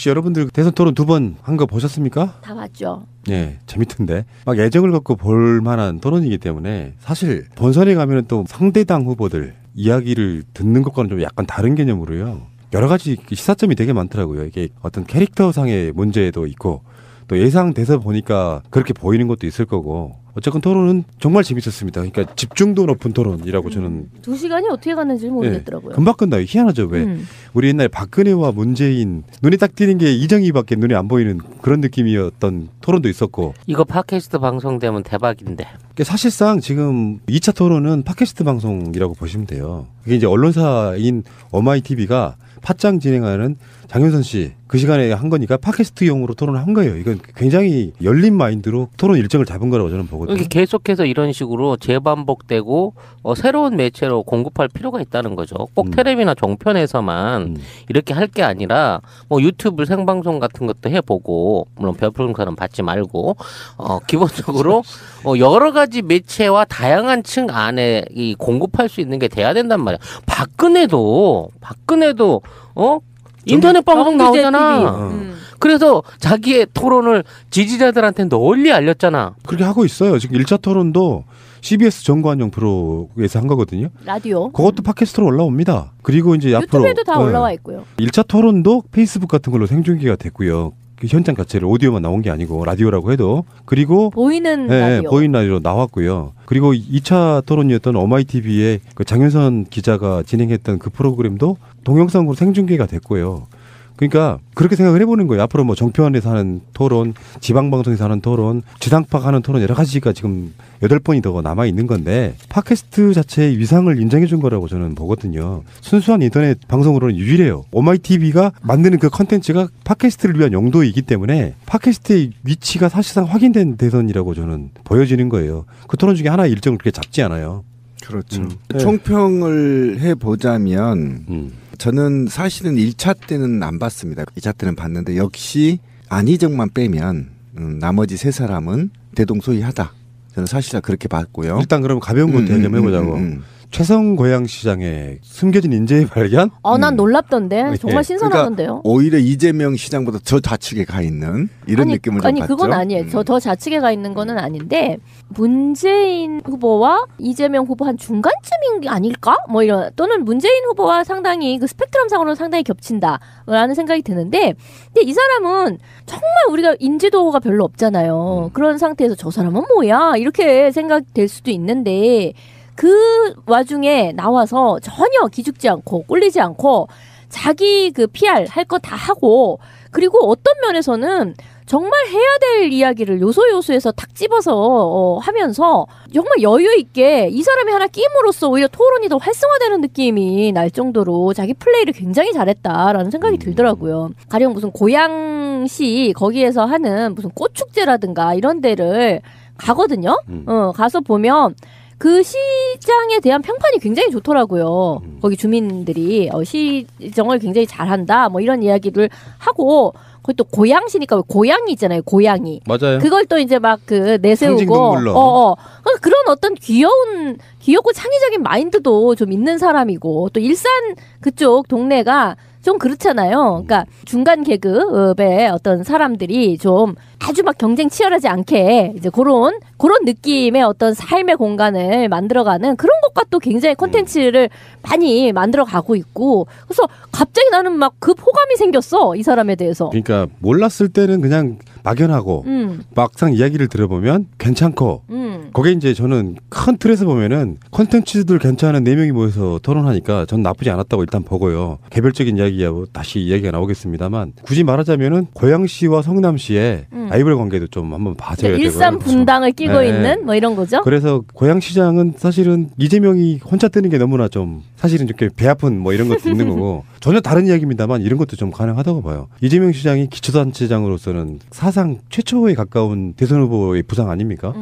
혹시 여러분들 대선 토론 2번 한 거 보셨습니까? 다 봤죠. 네, 재밌던데 막 애정을 갖고 볼 만한 토론이기 때문에 사실 본선에 가면은 또 상대당 후보들 이야기를 듣는 것과는 좀 약간 다른 개념으로요. 여러 가지 시사점이 되게 많더라고요. 이게 어떤 캐릭터상의 문제도 있고 또 예상돼서 보니까 그렇게 보이는 것도 있을 거고 어쨌건 토론은 정말 재밌었습니다. 그러니까 집중도 높은 토론이라고 저는 2시간이 어떻게 갔는지 모르겠더라고요. 네, 금방 끝나요. 희한하죠. 왜 우리 옛날 박근혜와 문재인 눈에 딱 띄는 게 이정희밖에 눈에 안 보이는 그런 느낌이었던 토론도 있었고 이거 팟캐스트 방송되면 대박인데. 사실상 지금 2차 토론은 팟캐스트 방송이라고 보시면 돼요. 이게 이제 언론사인 어마이TV가 팟짱 진행하는 장윤선 씨 그 시간에 한 거니까 팟캐스트용으로 토론을 한 거예요. 이건 굉장히 열린 마인드로 토론 일정을 잡은 거라고 저는 보거든요. 이게 계속해서 이런 식으로 재반복되고 새로운 매체로 공급할 필요가 있다는 거죠. 꼭 텔레비나 종편에서만 이렇게 할 게 아니라 뭐 유튜브 생방송 같은 것도 해보고 물론 별풍선은 받지 말고 기본적으로 여러 가지 매체와 다양한 층 안에 이 공급할 수 있는 게 돼야 된단 말이야. 박근혜도 인터넷 방송 나오잖아. 그래서 자기의 토론을 지지자들한테 널리 알렸잖아. 그렇게 하고 있어요. 지금 1차 토론도 CBS 정관용 프로에서 한 거거든요. 라디오. 그것도 팟캐스트로 올라옵니다. 그리고 이제 앞으로 유튜브에도 다 올라와 있고요. 1차 토론도 페이스북 같은 걸로 생중계가 됐고요. 그 현장 자체를 오디오만 나온 게 아니고 라디오라고 해도 그리고 보이는 라디오. 보이는 라디오로 나왔고요. 그리고 2차 토론이었던 어마이TV의 그 장윤선 기자가 진행했던 그 프로그램도 동영상으로 생중계가 됐고요. 그러니까 그렇게 생각을 해보는 거예요. 앞으로 뭐 정표안에서 하는 토론, 지방방송에서 하는 토론, 지상파가 하는 토론 여러 가지가 지금 8번이 더 남아 있는 건데 팟캐스트 자체의 위상을 인정해 준 거라고 저는 보거든요. 순수한 인터넷 방송으로는 유일해요. 오마이TV가 만드는 그 컨텐츠가 팟캐스트를 위한 용도이기 때문에 팟캐스트의 위치가 사실상 확인된 대선이라고 저는 보여지는 거예요. 그 토론 중에 하나의 일정을 그렇게 잡지 않아요. 그렇죠. 총평을 해보자면 저는 사실은 1차 때는 안 봤습니다. 2차 때는 봤는데 역시 안희정만 빼면 나머지 3사람은 대동소이하다. 저는 사실상 그렇게 봤고요. 일단 그럼 가벼운 것부터 얘기해보자고. 최성 고양시장의 숨겨진 인재의 발견? 난 놀랍던데. 정말 신선하던데요. 그러니까 오히려 이재명 시장보다 저 좌측에 가 있는 이런 느낌을 좀 받죠. 그건 아니에요. 더 좌측에 가 있는 거는 아닌데 문재인 후보와 이재명 후보 한 중간쯤인 게 아닐까? 뭐 이런 또는 문재인 후보와 상당히 그 스펙트럼상으로는 상당히 겹친다라는 생각이 드는데 근데 이 사람은 정말 우리가 인지도가 별로 없잖아요. 그런 상태에서 저 사람은 뭐야? 이렇게 생각될 수도 있는데 그 와중에 나와서 전혀 기죽지 않고 꼴리지 않고 자기 그 PR 할 거 다 하고 그리고 어떤 면에서는 정말 해야 될 이야기를 요소요소에서 탁 집어서 하면서 정말 여유 있게 이 사람이 하나 끼임으로써 오히려 토론이 더 활성화되는 느낌이 날 정도로 자기 플레이를 굉장히 잘했다라는 생각이 들더라고요. 가령 무슨 고양시 거기에서 하는 무슨 꽃축제라든가 이런 데를 가거든요. 가서 보면 그 시장에 대한 평판이 굉장히 좋더라고요. 거기 주민들이 시정을 굉장히 잘한다 뭐 이런 이야기를 하고 거기 또 고양시니까 고양이 있잖아요. 고양이. 맞아요. 그걸 또 이제 막 그 내세우고 그런 어떤 귀엽고 창의적인 마인드도 좀 있는 사람이고 또 일산 그쪽 동네가 좀 그렇잖아요. 그러니까 중간 계급의 어떤 사람들이 좀 아주 막 경쟁 치열하지 않게 이제 그런 느낌의 어떤 삶의 공간을 만들어가는 그런 것과 또 굉장히 콘텐츠를 많이 만들어가고 있고 그래서 갑자기 나는 막 급 호감이 생겼어 이 사람에 대해서. 그러니까 몰랐을 때는 그냥 막연하고 막상 이야기를 들어보면 괜찮고 그게 이제 저는 큰 틀에서 보면은 콘텐츠들 괜찮은 4명이 모여서 토론하니까 전 나쁘지 않았다고 일단 보고요. 개별적인 이야기하고 다시 이야기가 나오겠습니다만 굳이 말하자면은 고양시와 성남시의 라이벌 관계도 좀 한번 봐줘야 되고요. 일산 분당을 끼고 있는 뭐 이런 거죠. 그래서 고양시장은 사실은 이재명이 혼자 뜨는 게 너무나 좀 사실은 이렇게 배 아픈 뭐 이런 것도 있는 거고 전혀 다른 이야기입니다만 이런 것도 좀 가능하다고 봐요. 이재명 시장이 기초단체장으로서는 사상 최초에 가까운 대선 후보의 부상 아닙니까?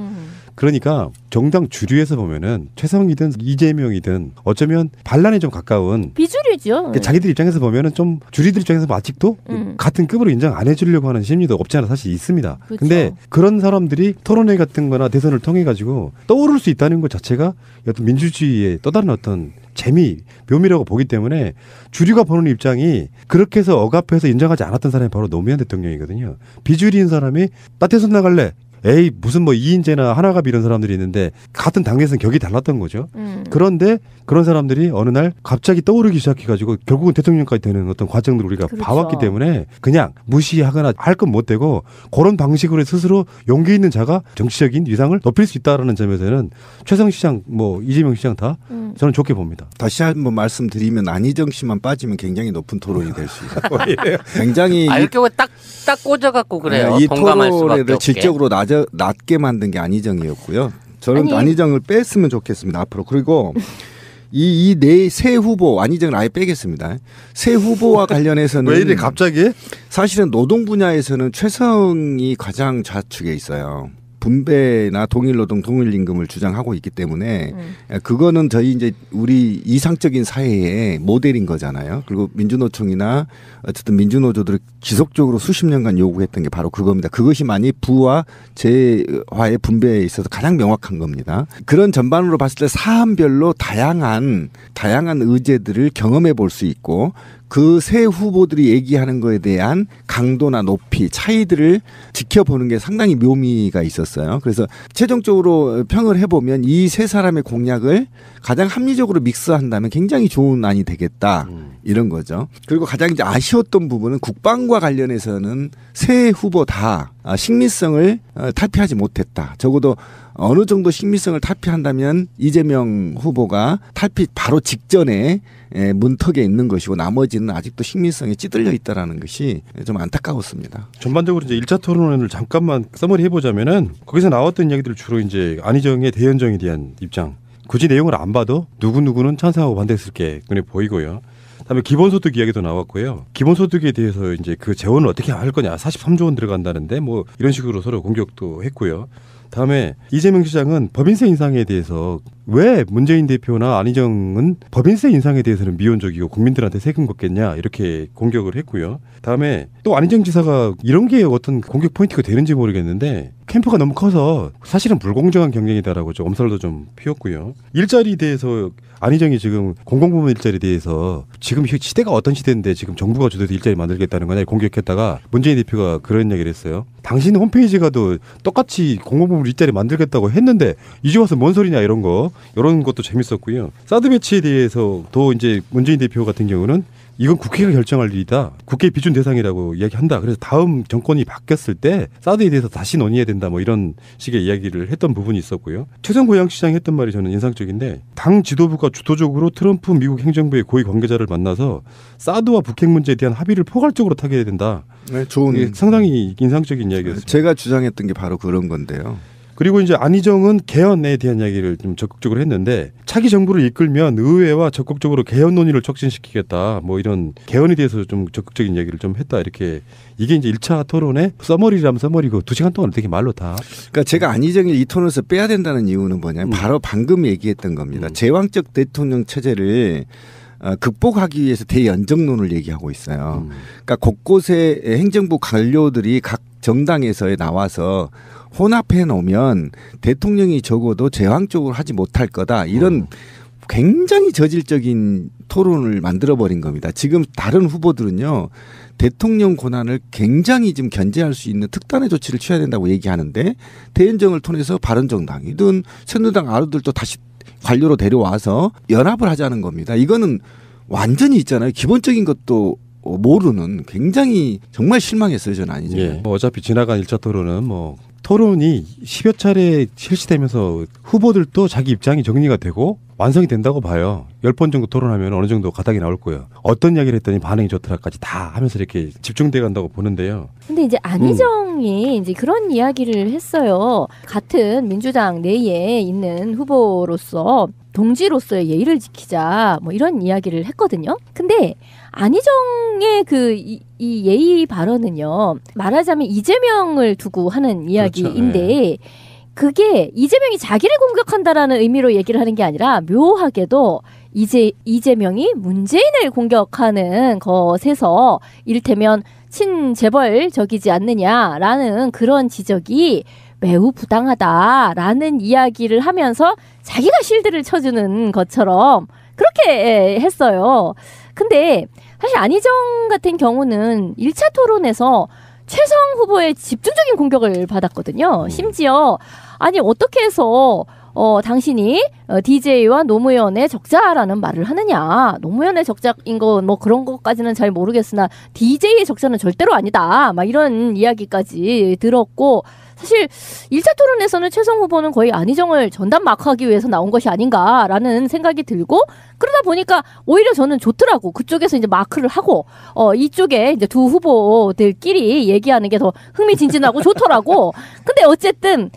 그러니까 정당 주류에서 보면은 최성이든 이재명이든 어쩌면 반란에 좀 가까운 비주류죠. 그러니까 자기들 입장에서 보면은 좀 주류들 입장에서 아직도 같은 급으로 인정 안 해주려고 하는 심리도 없지 않아 사실 있습니다. 그렇죠. 근데 그런 사람들이 토론회 같은 거나 대선을 통해 가지고 떠오를 수 있다는 것 자체가 어떤 민주주의의 또 다른 어떤 재미, 묘미라고 보기 때문에 주류가 보는 입장이 그렇게 해서 억압해서 인정하지 않았던 사람이 바로 노무현 대통령이거든요. 비주류인 사람이 나 대선 나갈래. 에이 무슨 뭐 이인재나 하나갑 이런 사람들이 있는데 같은 당에서는 격이 달랐던 거죠. 그런데 그런 사람들이 어느 날 갑자기 떠오르기 시작해가지고 결국은 대통령까지 되는 어떤 과정들을 우리가 그렇죠. 봐왔기 때문에 그냥 무시하거나 할 건 못 되고 그런 방식으로 스스로 용기 있는 자가 정치적인 위상을 높일 수 있다라는 점에서는 최성 시장 뭐 이재명 시장 다 저는 좋게 봅니다. 다시 한번 말씀드리면 안희정 씨만 빠지면 굉장히 높은 토론이 될 수 있어요. 굉장히 이렇게 딱 꽂아갖고 그래요. 이 동감할 수밖에 토론회를 없게. 질적으로 낮게 만든 게 안희정이었고요. 저는 아니. 안희정을 뺐으면 좋겠습니다. 앞으로. 그리고 이 네 새 후보 안희정을 아예 빼겠습니다. 새 후보와 관련해서는 왜 이래 갑자기? 사실은 노동 분야에서는 최성이 가장 좌측에 있어요. 분배나 동일노동 동일임금을 주장하고 있기 때문에 그거는 저희 이제 우리 이상적인 사회의 모델인 거잖아요. 그리고 민주노총이나 어쨌든 민주노조들이 지속적으로 수십 년간 요구했던 게 바로 그겁니다. 그것이 만이 부와 재화의 분배에 있어서 가장 명확한 겁니다. 그런 전반으로 봤을 때 사안별로 다양한 의제들을 경험해 볼 수 있고 그 새 후보들이 얘기하는 거에 대한 강도나 높이, 차이들을 지켜보는 게 상당히 묘미가 있었어요. 그래서 최종적으로 평을 해보면 이 세 사람의 공약을 가장 합리적으로 믹스한다면 굉장히 좋은 안이 되겠다. 이런 거죠. 그리고 가장 이제 아쉬웠던 부분은 국방과 관련해서는 새 후보 다 식미성을 탈피하지 못했다. 적어도 어느 정도 식미성을 탈피한다면 이재명 후보가 탈피 바로 직전에 문턱에 있는 것이고 나머지는 아직도 식민성에 찌들려 있다라는 것이 좀 안타까웠습니다. 전반적으로 이제 1차 토론회를 잠깐만 써머리 해보자면은 거기서 나왔던 이야기들 주로 이제 안희정의 대연정에 대한 입장. 굳이 내용을 안 봐도 누구누구는 찬성하고 반대했을 게 눈에 보이고요. 그다음에 기본소득 이야기도 나왔고요. 기본소득에 대해서 이제 그 재원을 어떻게 할 거냐. 43조 원 들어간다는데 뭐 이런 식으로 서로 공격도 했고요. 다음에 이재명 시장은 법인세 인상에 대해서 왜 문재인 대표나 안희정은 법인세 인상에 대해서는 미온적이고 국민들한테 세금 걷겠냐 이렇게 공격을 했고요. 다음에 또 안희정 지사가 이런 게 어떤 공격 포인트가 되는지 모르겠는데 캠프가 너무 커서 사실은 불공정한 경쟁이다라고 좀 엄살도 좀 피웠고요. 일자리에 대해서 안희정이 지금 공공부문 일자리에 대해서 지금 시대가 어떤 시대인데 지금 정부가 주도해서 일자리 만들겠다는 거냐 공격했다가 문재인 대표가 그런 얘기를 했어요. 당신 홈페이지 가도 똑같이 공공부문 일자리 만들겠다고 했는데 이제 와서 뭔 소리냐 이런 것도 재밌었고요. 사드 배치에 대해서도 이제 문재인 대표 같은 경우는 이건 국회가 결정할 일이다. 국회 비준 대상이라고 이야기한다. 그래서 다음 정권이 바뀌었을 때 사드에 대해서 다시 논의해야 된다. 뭐 이런 식의 이야기를 했던 부분이 있었고요. 최성 고양시장이 했던 말이 저는 인상적인데 당 지도부가 주도적으로 트럼프 미국 행정부의 고위 관계자를 만나서 사드와 북핵 문제에 대한 합의를 포괄적으로 타결해야 된다. 네, 좋은 상당히 인상적인 이야기였습니다. 제가 주장했던 게 바로 그런 건데요. 그리고 이제 안희정은 개헌에 대한 이야기를 좀 적극적으로 했는데 차기 정부를 이끌면 의회와 적극적으로 개헌 논의를 촉진시키겠다. 뭐 이런 개헌에 대해서 좀 적극적인 이야기를 좀 했다. 이렇게 이게 이제 1차 토론의 써머리라면 써머리고 2시간 동안 되게 말로 다. 그러니까 제가 안희정을 이 토론에서 빼야 된다는 이유는 뭐냐면 바로 방금 얘기했던 겁니다. 제왕적 대통령 체제를 극복하기 위해서 대연정론을 얘기하고 있어요. 그러니까 곳곳에 행정부 관료들이 각 정당에서 나와서 혼합해 놓으면 대통령이 적어도 제왕적으로 하지 못할 거다. 이런 굉장히 저질적인 토론을 만들어버린 겁니다. 지금 다른 후보들은요. 대통령 권한을 굉장히 지금 견제할 수 있는 특단의 조치를 취해야 된다고 얘기하는데 대연정을 통해서 바른정당이든 새누리당 아루들도 다시 관료로 데려와서 연합을 하자는 겁니다. 이거는 완전히 있잖아요. 기본적인 것도 모르는 굉장히 정말 실망했어요. 저는 아니죠. 예. 뭐 어차피 지나간 1차 토론은 뭐 토론이 10여 차례 실시되면서 후보들도 자기 입장이 정리가 되고 완성이 된다고 봐요. 10번 정도 토론하면 어느 정도 가닥이 나올 거예요. 어떤 이야기를 했더니 반응이 좋더라까지 다 하면서 이렇게 집중돼 간다고 보는데요. 근데 이제 안희정이 이제 그런 이야기를 했어요. 같은 민주당 내에 있는 후보로서 동지로서의 예의를 지키자 뭐 이런 이야기를 했거든요. 근데 안희정의 이 예의 발언은요. 말하자면 이재명을 두고 하는 이야기인데 그게 이재명이 자기를 공격한다라는 의미로 얘기를 하는 게 아니라 묘하게도 이재명이 문재인을 공격하는 것에서 이를테면 친재벌적이지 않느냐라는 그런 지적이 매우 부당하다라는 이야기를 하면서 자기가 실드를 쳐주는 것처럼 그렇게 했어요. 근데 사실 안희정 같은 경우는 1차 토론에서 최성 후보의 집중적인 공격을 받았거든요. 심지어 아니 어떻게 해서 당신이 DJ와 노무현의 적자라는 말을 하느냐. 노무현의 적자인 거 뭐 그런 것까지는 잘 모르겠으나 DJ의 적자는 절대로 아니다. 막 이런 이야기까지 들었고 사실 1차 토론에서는 최성 후보는 거의 안희정을 전담 마크하기 위해서 나온 것이 아닌가라는 생각이 들고 그러다 보니까 오히려 저는 좋더라고. 그쪽에서 이제 마크를 하고 이쪽에 이제 두 후보들끼리 얘기하는 게 더 흥미진진하고 좋더라고. 근데 어쨌든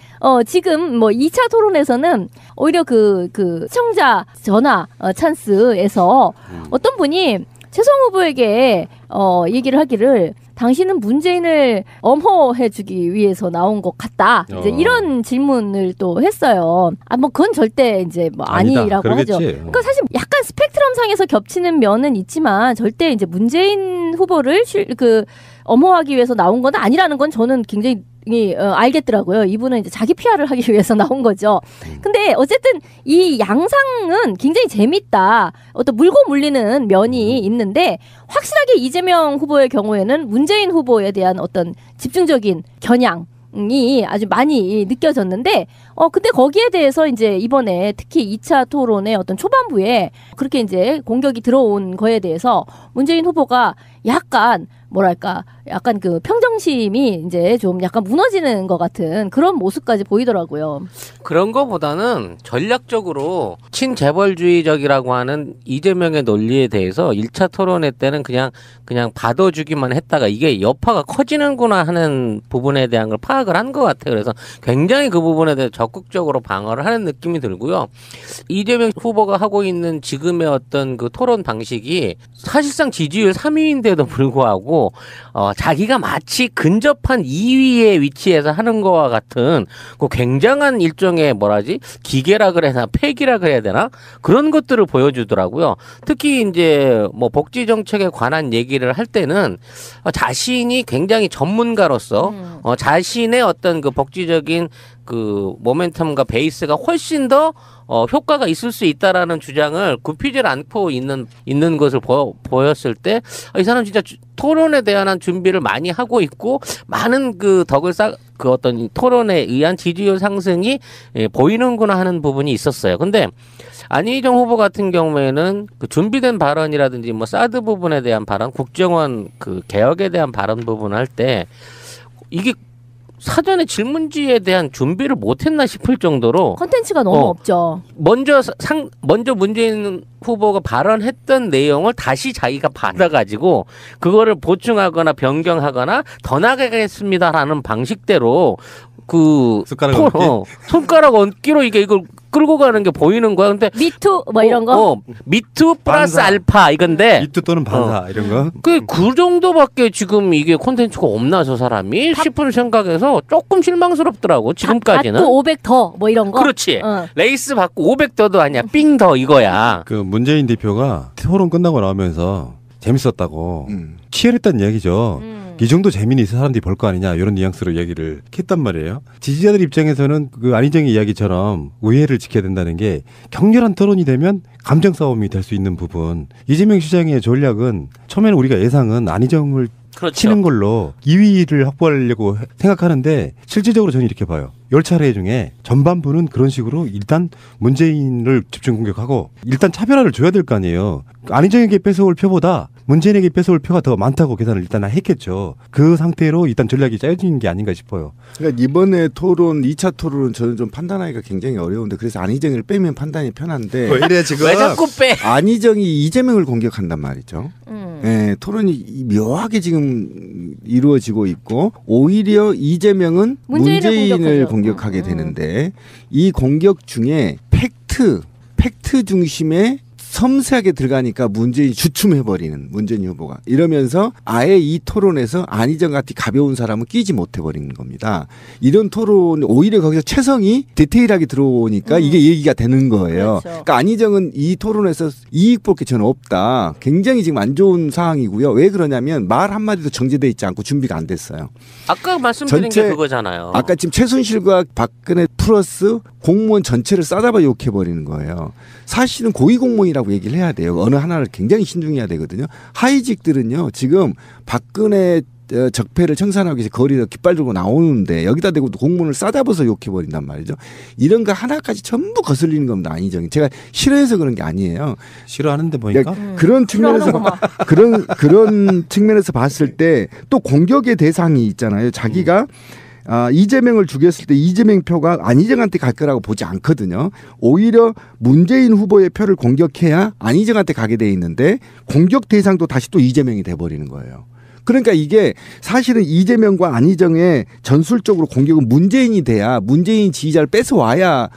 지금 뭐 2차 토론에서는 오히려 그 시청자 전화 찬스에서 어떤 분이 최성 후보에게 얘기를 하기를 당신은 문재인을 엄호해주기 위해서 나온 것 같다. 이제 이런 질문을 또 했어요. 뭐 그건 절대 이제 뭐 아니라고 하죠. 그러니까 사실 약간 스펙트럼 상에서 겹치는 면은 있지만 절대 이제 문재인 후보를 엄호하기 위해서 나온 건 아니라는 건 저는 굉장히 알겠더라고요. 이분은 이제 자기 PR을 하기 위해서 나온 거죠. 근데 어쨌든 이 양상은 굉장히 재밌다. 어떤 물고 물리는 면이 있는데 확실하게 이재명 후보의 경우에는 문재인 후보에 대한 어떤 집중적인 겨냥이 아주 많이 느껴졌는데 근데 거기에 대해서 이제 이번에 특히 2차 토론의 어떤 초반부에 그렇게 이제 공격이 들어온 거에 대해서 문재인 후보가 약간 그 평정심이 이제 좀 약간 무너지는 것 같은 그런 모습까지 보이더라고요. 그런 거보다는 전략적으로 친재벌주의적이라고 하는 이재명의 논리에 대해서 1차 토론회 때는 그냥 받아주기만 했다가 이게 여파가 커지는구나 하는 부분에 대한 걸 파악을 한 것 같아요. 그래서 굉장히 그 부분에 대해서 적극적으로 방어를 하는 느낌이 들고요. 이재명 후보가 하고 있는 지금의 어떤 그 토론 방식이 사실상 지지율 3위인데도 불구하고 자기가 마치 근접한 2위의 위치에서 하는 거와 같은 그 굉장한 일종의 기계라 그래야 되나 팩이라 그래야 되나 그런 것들을 보여주더라고요. 특히 이제 뭐 복지 정책에 관한 얘기를 할 때는 자신이 굉장히 전문가로서 자신의 어떤 그 복지적인 그 모멘텀과 베이스가 훨씬 더 효과가 있을 수 있다라는 주장을 굽히질 않고 있는 것을 보였을 때 이 사람 진짜 토론에 대한 준비를 많이 하고 있고 많은 그 덕을 그 어떤 토론에 의한 지지율 상승이 보이는구나 하는 부분이 있었어요. 근데 안희정 후보 같은 경우에는 그 준비된 발언이라든지 뭐 사드 부분에 대한 발언, 국정원 그 개혁에 대한 발언 부분을 할 때 이게 사전에 질문지에 대한 준비를 못했나 싶을 정도로 컨텐츠가 너무 없죠. 먼저 문재인 후보가 발언했던 내용을 다시 자기가 받아가지고 그거를 보충하거나 변경하거나 더 나가겠습니다라는 방식대로 그 손가락 얹기로 이걸 끌고 가는 게 보이는 거야. 근데 미투 뭐 이런 거. 미투 플러스 반사. 알파 이건데. 미투 또는 반사 이런 거. 그 정도밖에 지금 이게 콘텐츠가 없나 저 사람이 싶은 생각에서 조금 실망스럽더라고 지금까지는. 받고 500 더 뭐 이런 거. 그렇지. 레이스 받고 500 더도 아니야. 삥 더 이거야. 그 문재인 대표가 토론 끝나고 나오면서 재밌었다고 치열했다는 얘기죠. 이 정도 재미는 있어 사람들이 볼 거 아니냐 이런 뉘앙스로 얘기를 했단 말이에요. 지지자들 입장에서는 그 안희정의 이야기처럼 우회를 지켜야 된다는 게 격렬한 토론이 되면 감정 싸움이 될 수 있는 부분. 이재명 시장의 전략은 처음에는 우리가 예상은 안희정을 그렇죠. 치는 걸로 2위를 확보하려고 생각하는데 실질적으로 저는 이렇게 봐요. 10차례 중에 전반부는 그런 식으로 일단 문재인을 집중 공격하고 일단 차별화를 줘야 될 거 아니에요. 안희정에게 뺏어올 표보다 문재인에게 뺏어올 표가 더 많다고 계산을 일단 했겠죠. 그 상태로 일단 전략이 짜여지는 게 아닌가 싶어요. 그러니까 이번에 토론 2차 토론은 저는 좀 판단하기가 굉장히 어려운데 그래서 안희정을 빼면 판단이 편한데 왜 이래 지금? 왜 자꾸 빼? 안희정이 이재명을 공격한단 말이죠. 네, 토론이 묘하게 지금 이루어지고 있고 오히려 이재명은 문재인을 공격하게 되는데 이 공격 중에 팩트 중심의 섬세하게 들어가니까 문재인이 주춤해버리는 문재인 후보가 이러면서 아예 이 토론에서 안희정 같이 가벼운 사람은 끼지 못해버리는 겁니다. 이런 토론 오히려 거기서 최성이 디테일하게 들어오니까 이게 얘기가 되는 거예요. 그렇죠. 그러니까 안희정은 이 토론에서 이익 볼 게 전혀 없다. 굉장히 지금 안 좋은 상황이고요. 왜 그러냐면 말 한마디도 정제돼 있지 않고 준비가 안 됐어요. 아까 말씀드린 전체- 게 그거잖아요. 아까 지금 최순실과 박근혜 플러스 공무원 전체를 싸잡아 욕해버리는 거예요. 사실은 고위공무원이라고 얘기를 해야 돼요. 어느 하나를 굉장히 신중해야 되거든요. 하이직들은요. 지금 박근혜 적폐를 청산하기 위해서 거리에 깃발 들고 나오는데 여기다 대고 공무원을 싸잡아서 욕해버린단 말이죠. 이런 거 하나까지 전부 거슬리는 겁니다. 안희정이. 제가 싫어해서 그런 게 아니에요. 싫어하는데 보니까 그런 측면에서 그런 측면에서 봤을 때 또 공격의 대상이 있잖아요. 자기가 이재명을 죽였을 때 이재명 표가 안희정한테 갈 거라고 보지 않거든요. 오히려 문재인 후보의 표를 공격해야 안희정한테 가게 돼 있는데 공격 대상도 다시 또 이재명이 돼버리는 거예요. 그러니까 이게 사실은 이재명과 안희정의 전술적으로 공격은 문재인이 돼야 문재인 지지자를 뺏어와야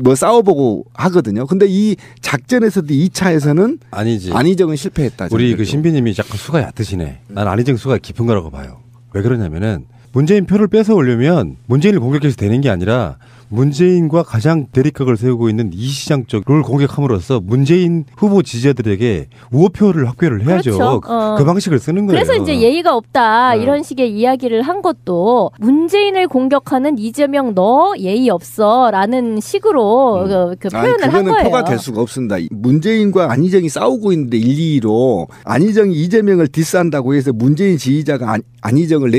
뭐 싸워보고 하거든요. 근데 이 작전에서도 2차에서는 아니지. 안희정은 실패했다. 우리 그 전적으로. 신비님이 자꾸 수가 얕으시네. 난 안희정 수가 깊은 거라고 봐요. 왜 그러냐면은 문재인 표를 뺏어 오려면 문재인을 공격해서 되는 게 아니라 문재인과 가장 대립각을 세우고 있는 이 시장 쪽을 공격함으로써 문재인 후보 지지자들에게 우호표를 확보를 해야죠. 그렇죠. 그 방식을 쓰는 거예요. 그래서 이제 예의가 없다 이런 식의 이야기를 한 것도 문재인을 공격하는 이재명 너 예의 없어라는 식으로 그 표현을 한 그거는 거예요. 표가 될 수가 없습니다. 문재인과 안희정이 싸우고 있는데 1, 2로 안희정이 이재명을 디스한다고 해서 문재인 지지자가 안희정을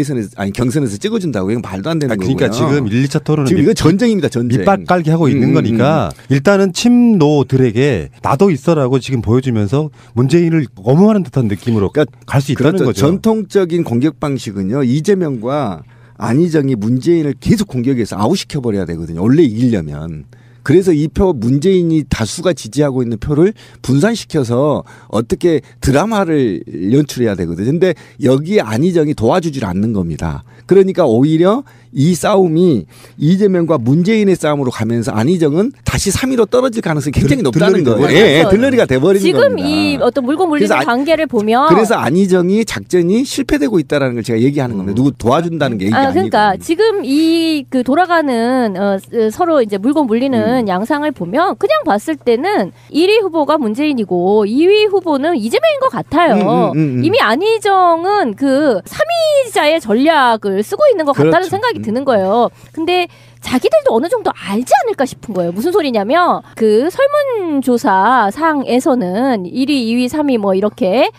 경선에서 찍어준다고 이건 말도 안 되는 그러니까 거고요. 지금 1, 2차 토론은 지금 이거 전쟁입니다. 전쟁. 밑밥 깔기 하고 있는 거니까 일단은 친노들에게 나도 있어라고 지금 보여주면서 문재인을 엄호하는 듯한 느낌으로 갈 수 있다는 그렇죠. 거죠. 전통적인 공격 방식은요. 이재명과 안희정이 문재인을 계속 공격해서 아웃시켜버려야 되거든요. 원래 이기려면. 그래서 이 표 문재인이 다수가 지지하고 있는 표를 분산시켜서 어떻게 드라마를 연출해야 되거든요. 근데 여기에 안희정이 도와주질 않는 겁니다. 그러니까 오히려 이 싸움이 이재명과 문재인의 싸움으로 가면서 안희정은 다시 3위로 떨어질 가능성이 굉장히 높다는 거예요. 돼버리는 예, 거죠. 들러리가 돼버리는 지금 겁니다. 이 어떤 물고 물리는 그래서 관계를 보면 그래서 안희정이 작전이 실패되고 있다는 걸 제가 얘기하는 겁니다. 누구 도와준다는 게 얘기가 그러니까 아니고. 지금 이 그 돌아가는 서로 이제 물고 물리는 양상을 보면 그냥 봤을 때는 1위 후보가 문재인이고 2위 후보는 이재명인 것 같아요. 이미 안희정은 그 3위자의 전략을 쓰고 있는 것 같다는 그렇죠. 생각이 드는 거예요. 근데 자기들도 어느 정도 알지 않을까 싶은 거예요. 무슨 소리냐면 그 설문조사 상에서는 1위, 2위, 3위 뭐 이렇게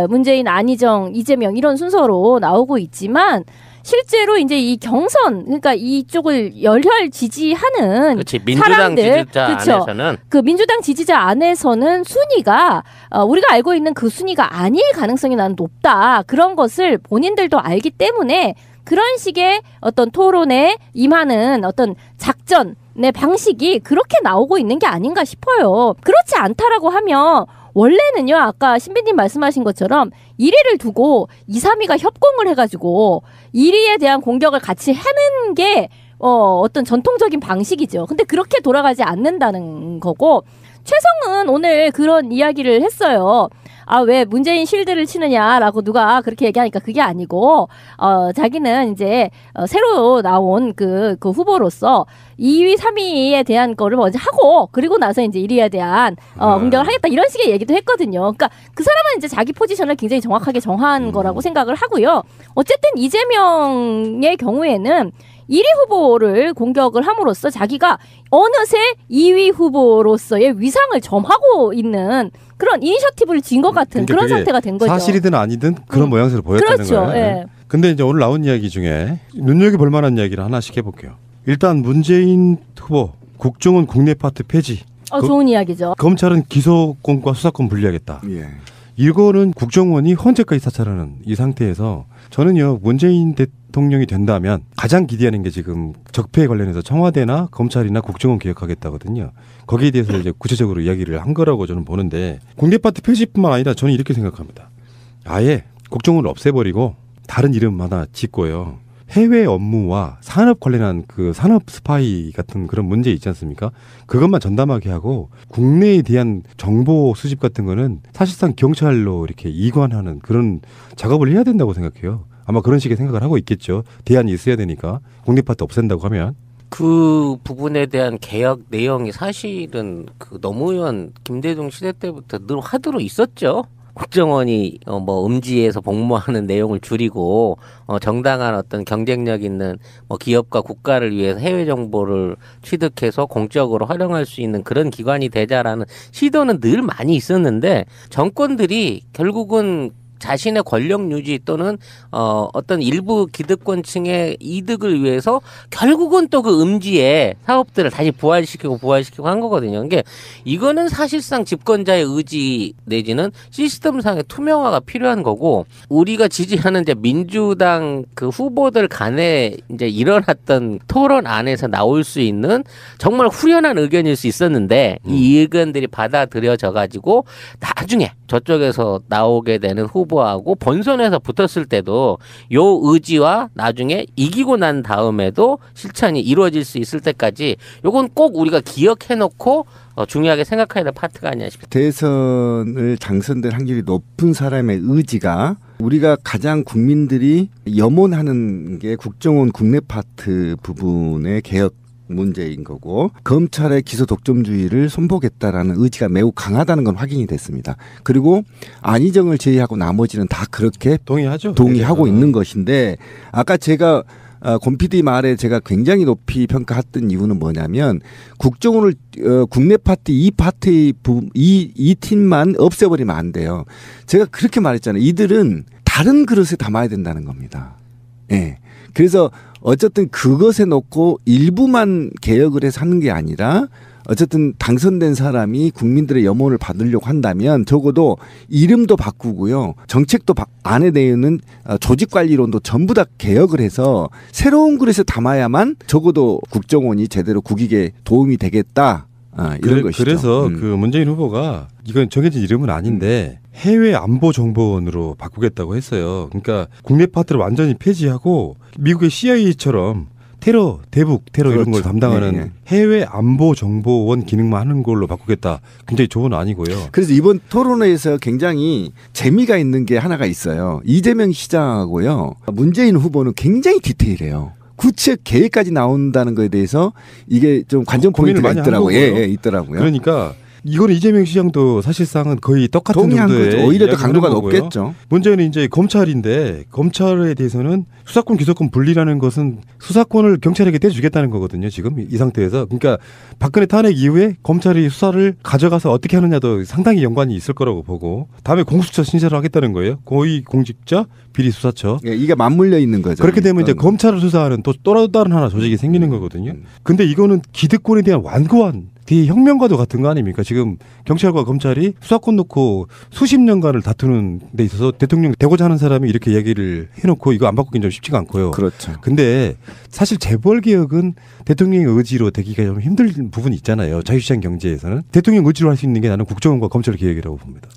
문재인, 안희정, 이재명 이런 순서로 나오고 있지만 실제로 이제 이 경선 그러니까 이쪽을 열혈 지지하는 그렇지. 민주당 사람들, 지지자 그쵸. 안에서는 그 민주당 지지자 안에서는 순위가 우리가 알고 있는 그 순위가 아닐 가능성이 나는 높다. 그런 것을 본인들도 알기 때문에 그런 식의 어떤 토론에 임하는 어떤 작전의 방식이 그렇게 나오고 있는 게 아닌가 싶어요. 그렇지 않다라고 하면 원래는요, 아까 신비님 말씀하신 것처럼 1위를 두고 2, 3위가 협공을 해가지고 1위에 대한 공격을 같이 하는 게 어떤 전통적인 방식이죠. 근데 그렇게 돌아가지 않는다는 거고, 최성은 오늘 그런 이야기를 했어요. 왜 문재인 실드를 치느냐라고 누가 그렇게 얘기하니까 그게 아니고, 자기는 이제, 새로 나온 그 후보로서 2위, 3위에 대한 거를 먼저 하고, 그리고 나서 이제 1위에 대한, 공격을 하겠다. 이런 식의 얘기도 했거든요. 그러니까 그 사람은 이제 자기 포지션을 굉장히 정확하게 정한 거라고 생각을 하고요. 어쨌든 이재명의 경우에는 1위 후보를 공격을 함으로써 자기가 어느새 2위 후보로서의 위상을 점하고 있는 그런 이니셔티브를 진 것 같은 그러니까 그런 그게 상태가 된 거죠. 사실이든 아니든 그런 모양새를 보였다는 그렇죠. 거예요. 예. 근데 이제 오늘 나온 이야기 중에 눈여겨볼 만한 이야기를 하나씩 해볼게요. 일단 문재인 후보 국정원 국내 파트 폐지. 좋은 이야기죠. 검찰은 기소권과 수사권 분리하겠다. 예. 이거는 국정원이 헌재까지 사찰하는 이 상태에서 저는요 문재인 대통령이 된다면 가장 기대하는 게 지금 적폐에 관련해서 청와대나 검찰이나 국정원 개혁하겠다거든요. 거기에 대해서 이제 구체적으로 이야기를 한 거라고 저는 보는데 국내 파트 폐지뿐만 아니라 저는 이렇게 생각합니다. 아예 국정원을 없애버리고 다른 이름 하나 짓고요. 해외 업무와 산업 관련한 그 산업 스파이 같은 그런 문제 있지 않습니까? 그것만 전담하게 하고 국내에 대한 정보 수집 같은 거는 사실상 경찰로 이렇게 이관하는 그런 작업을 해야 된다고 생각해요. 아마 그런 식의 생각을 하고 있겠죠. 대안이 있어야 되니까. 국내 파트 없앤다고 하면. 그 부분에 대한 개혁 내용이 사실은 그 노무현 김대중 시대 때부터 늘 화두로 있었죠. 국정원이 뭐 음지에서 복무하는 내용을 줄이고 정당한 어떤 경쟁력 있는 뭐 기업과 국가를 위해서 해외 정보를 취득해서 공적으로 활용할 수 있는 그런 기관이 되자라는 시도는 늘 많이 있었는데 정권들이 결국은 자신의 권력 유지 또는 어떤 일부 기득권층의 이득을 위해서 결국은 또 그 음지의 사업들을 다시 부활시키고 한 거거든요. 그러니까 이거는 사실상 집권자의 의지 내지는 시스템상의 투명화가 필요한 거고 우리가 지지하는 이제 민주당 그 후보들 간에 이제 일어났던 토론 안에서 나올 수 있는 정말 후련한 의견일 수 있었는데 이 의견들이 받아들여져 가지고 나중에 저쪽에서 나오게 되는 후보하고 본선에서 붙었을 때도 요 의지와 나중에 이기고 난 다음에도 실천이 이루어질 수 있을 때까지 요건 꼭 우리가 기억해놓고 중요하게 생각해야 될 파트가 아니냐 싶습니다. 대선을 당선될 확률이 높은 사람의 의지가 우리가 가장 국민들이 염원하는 게 국정원 국내 파트 부분의 개혁 문제인 거고 검찰의 기소 독점주의를 손보겠다라는 의지가 매우 강하다는 건 확인이 됐습니다. 그리고 안희정을 제외하고 나머지는 다 그렇게 동의하고 있는 것인데 아까 제가 권 PD 말에 제가 굉장히 높이 평가했던 이유는 뭐냐면 국정원을 국내 파트 이 팀만 없애버리면 안 돼요. 제가 그렇게 말했잖아요. 이들은 다른 그릇에 담아야 된다는 겁니다. 예. 그래서 어쨌든 그것에 놓고 일부만 개혁을 해서 하는 게 아니라 어쨌든 당선된 사람이 국민들의 염원을 받으려고 한다면 적어도 이름도 바꾸고요. 정책도 안에 내는 조직관리론도 전부 다 개혁을 해서 새로운 그릇에 담아야만 적어도 국정원이 제대로 국익에 도움이 되겠다. 이런 것이죠. 그래서 그 문재인 후보가 이건 정해진 이름은 아닌데 해외 안보 정보원으로 바꾸겠다고 했어요. 그러니까 국내 파트를 완전히 폐지하고 미국의 CIA처럼 대북 테러 이런 걸 담당하는 네. 해외 안보 정보원 기능만 하는 걸로 바꾸겠다. 굉장히 좋은 아니고요. 그래서 이번 토론회에서 굉장히 재미가 있는 게 하나가 있어요. 이재명 시장하고요. 문재인 후보는 굉장히 디테일해요. 구체 계획까지 나온다는 거에 대해서 이게 좀 관전 포인트가 있더라고요. 예, 있더라고요. 그러니까 이거는 이재명 시장도 사실상은 거의 똑같은 정도의 거죠. 오히려 더 강도가 높겠죠. 문제는 이제 검찰인데 검찰에 대해서는 수사권 기소권 분리라는 것은 수사권을 경찰에게 떼주겠다는 거거든요. 지금 이 상태에서. 그러니까 박근혜 탄핵 이후에 검찰이 수사를 가져가서 어떻게 하느냐도 상당히 연관이 있을 거라고 보고 다음에 공수처 신설을 하겠다는 거예요. 고위공직자 비리수사처. 예, 이게 맞물려 있는 거죠. 그렇게 되면 이제 검찰을 수사하는 또 다른 하나 조직이 생기는 거거든요. 근데 이거는 기득권에 대한 완고한 혁명과도 같은 거 아닙니까? 지금 경찰과 검찰이 수사권 놓고 수십 년간을 다투는 데 있어서 대통령 되고자 하는 사람이 이렇게 얘기를 해놓고 이거 안 바꾸긴 좀 쉽지가 않고요. 그렇죠. 근데 사실 재벌 개혁은 대통령의 의지로 되기가 좀 힘든 부분이 있잖아요. 자유시장 경제에서는 대통령 의지로 할 수 있는 게 나는 국정원과 검찰 개혁이라고 봅니다.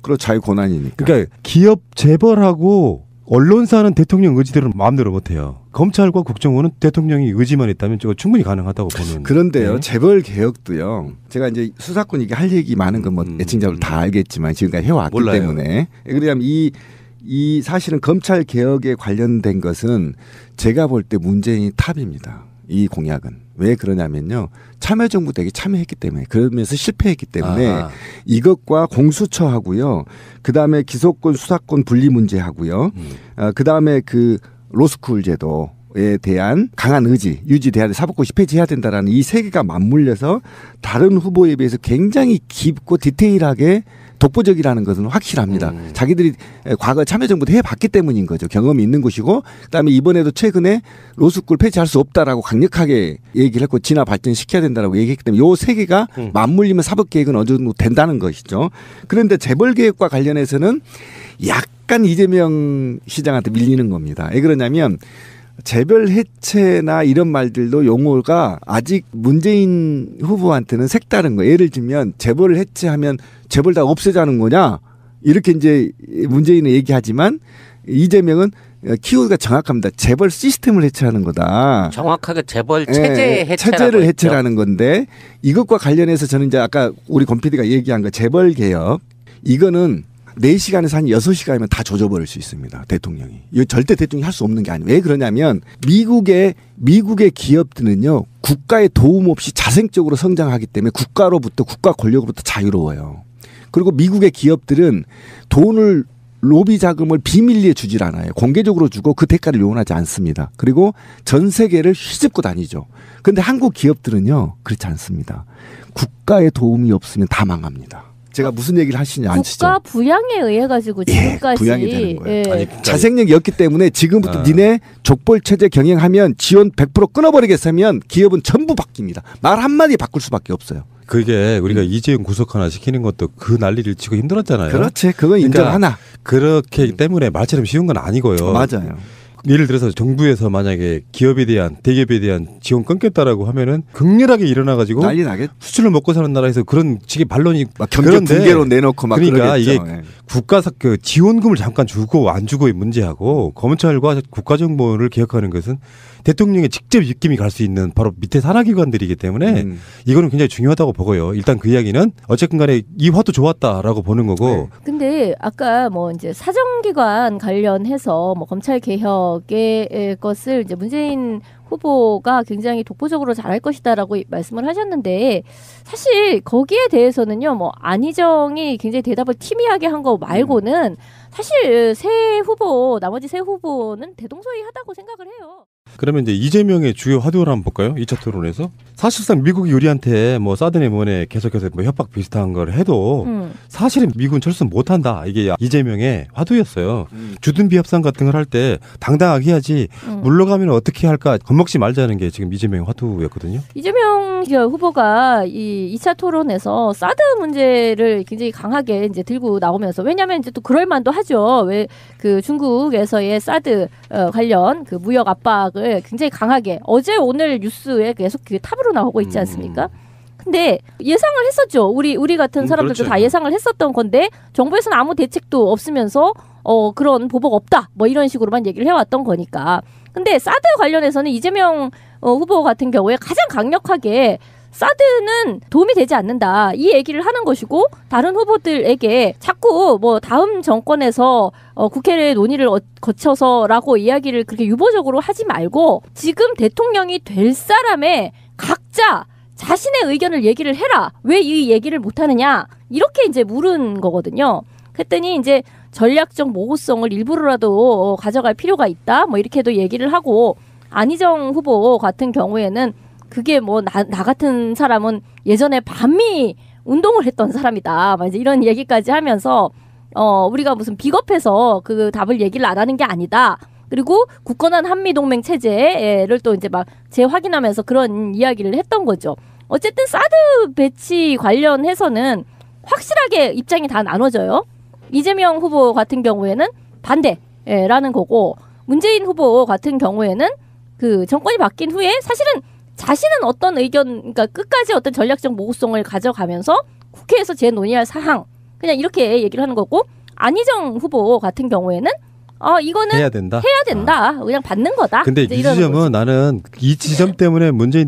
그리고 자유 권한이니까. 그러니까 기업 재벌하고 언론사는 대통령 의지대로 마음대로 못해요. 검찰과 국정원은 대통령이 의지만 있다면 충분히 가능하다고 보는. 그런데요, 네. 재벌 개혁도요. 제가 이제 수사권 이게 할 얘기 많은 건 뭐 애칭자로 다 알겠지만 지금까지 해왔기 몰라요. 때문에. 그러면 이 사실은 검찰 개혁에 관련된 것은 제가 볼 때 문재인이 탑입니다. 이 공약은. 왜 그러냐면요. 참여정부 되게 참여했기 때문에 그러면서 실패했기 때문에 이것과 공수처하고요. 그다음에 기소권 수사권 분리 문제하고요. 그다음에 그 로스쿨 제도에 대한 강한 의지 유지돼야 돼. 사법고시 폐지해야 된다라는 이 세 개가 맞물려서 다른 후보에 비해서 굉장히 깊고 디테일하게 독보적이라는 것은 확실합니다. 자기들이 과거 참여정부 때 해봤기 때문인 거죠. 경험이 있는 것이고 그다음에 이번에도 최근에 로스쿨 폐지할 수 없다라고 강력하게 얘기를 했고 진화 발전시켜야 된다라고 얘기했기 때문에 요 세 개가 맞물리면 사법개혁은 어느 정도 된다는 것이죠. 그런데 재벌개혁과 관련해서는 약간 이재명 시장한테 밀리는 겁니다. 왜 그러냐면 재벌 해체나 이런 말들도 용어가 아직 문재인 후보한테는 색다른 거예요. 예를 들면 재벌을 해체하면 재벌 다 없애자는 거냐 이렇게 이제 문재인은 얘기하지만 이재명은 키워드가 정확합니다. 재벌 시스템을 해체하는 거다. 정확하게 재벌 체제 체제를 해체라는 건데 이것과 관련해서 저는 이제 아까 우리 권 PD가 얘기한 거 재벌 개혁 이거는 4시간에서 한 6시간이면 다 조져버릴 수 있습니다. 대통령이. 이거 절대 대통령이 할 수 없는 게 아니에요. 왜 그러냐면 미국의 기업들은요. 국가의 도움 없이 자생적으로 성장하기 때문에 국가로부터 국가 권력으로부터 자유로워요. 그리고 미국의 기업들은 돈을 로비 자금을 비밀리에 주질 않아요. 공개적으로 주고 그 대가를 요원하지 않습니다. 그리고 전 세계를 휘젓고 다니죠. 그런데 한국 기업들은요. 그렇지 않습니다. 국가의 도움이 없으면 다 망합니다. 제가 무슨 얘기를 하시냐 안 치죠. 국가 부양에 의해 가지고 지금까지 부양이 되는 거예요. 예. 자생력이 없기 때문에 지금부터 니네 족벌 체제 경영하면 지원 100% 끊어버리겠으면 기업은 전부 바뀝니다. 말 한마디 바꿀 수밖에 없어요. 그게 우리가 이재용 구속 하나 시키는 것도 그 난리를 치고 힘들었잖아요. 그렇지. 그건 인정하나. 그렇기 때문에 말처럼 쉬운 건 아니고요. 맞아요. 예를 들어서 정부에서 만약에 기업에 대한 대기업에 대한 지원 끊겠다라고 하면은 극렬하게 일어나가지고 난리 나겠. 수출을 먹고 사는 나라에서 그런 식의 반론이 막 경제 붕괴로 내놓고 막 그러니까 그러겠죠. 이게 국가 그 지원금을 잠깐 주고 안 주고의 문제하고 검찰과 국가정보를 개혁하는 것은 대통령의 직접 입김이 갈 수 있는 바로 밑에 산하기관들이기 때문에 이거는 굉장히 중요하다고 보고요. 일단 그 이야기는 어쨌든 간에 이 화도 좋았다라고 보는 거고. 네. 근데 아까 뭐 이제 사정기관 관련해서 뭐 검찰 개혁의 것을 이제 문재인 후보가 굉장히 독보적으로 잘할 것이다라고 말씀을 하셨는데 사실 거기에 대해서는요 뭐 안희정이 굉장히 대답을 티미하게 한 거 말고는 사실 나머지 세 후보는 대동소이하다고 생각을 해요. 그러면 이제 이재명의 주요 화두를 한번 볼까요? 2차 토론에서 사실상 미국이 우리한테 뭐 사드네 뭐네 계속해서 뭐 협박 비슷한 걸 해도 사실은 미국은 철수 못한다. 이게 이재명의 화두였어요. 주둔비 협상 같은 걸 할 때 당당하게 해야지 물러가면 어떻게 할까 겁먹지 말자는 게 지금 이재명의 화두였거든요. 이재명 후보가 이 2차 토론에서 사드 문제를 굉장히 강하게 이제 들고 나오면서 왜냐하면 이제 또 그럴 만도 하죠. 왜 그 중국에서의 사드 관련 그 무역 압박을 굉장히 강하게 어제 오늘 뉴스에 계속 탑으로 나오고 있지 않습니까? 근데 예상을 했었죠. 우리 같은 사람들도 그렇죠. 다 예상을 했었던 건데 정부에서는 아무 대책도 없으면서 그런 보복 없다. 뭐 이런 식으로만 얘기를 해왔던 거니까. 근데 사드 관련해서는 이재명 후보 같은 경우에 가장 강력하게 사드는 도움이 되지 않는다. 이 얘기를 하는 것이고 다른 후보들에게 자꾸 뭐 다음 정권에서 국회의 논의를 거쳐서라고 이야기를 그렇게 유보적으로 하지 말고 지금 대통령이 될 사람의 각자 자신의 의견을 얘기를 해라. 왜 이 얘기를 못하느냐. 이렇게 이제 물은 거거든요. 그랬더니 이제 전략적 모호성을 일부러라도 가져갈 필요가 있다. 뭐 이렇게도 얘기를 하고 안희정 후보 같은 경우에는 그게 뭐 나 같은 사람은 예전에 반미 운동을 했던 사람이다. 막 이제 이런 얘기까지 하면서 우리가 무슨 비겁해서 그 답을 얘기를 안 하는 게 아니다. 그리고 굳건한 한미동맹 체제를 또 이제 막 재확인하면서 그런 이야기를 했던 거죠. 어쨌든 사드 배치 관련해서는 확실하게 입장이 다 나눠져요. 이재명 후보 같은 경우에는 반대라는 거고 문재인 후보 같은 경우에는 그 정권이 바뀐 후에 사실은 자신은 어떤 의견, 그러니까 끝까지 어떤 전략적 모호성을 가져가면서 국회에서 재논의할 사항 그냥 이렇게 얘기를 하는 거고 안희정 후보 같은 경우에는 이거는 해야 된다. 그냥 받는 거다. 근데 이 지점은 나는 이 지점 때문에 문재인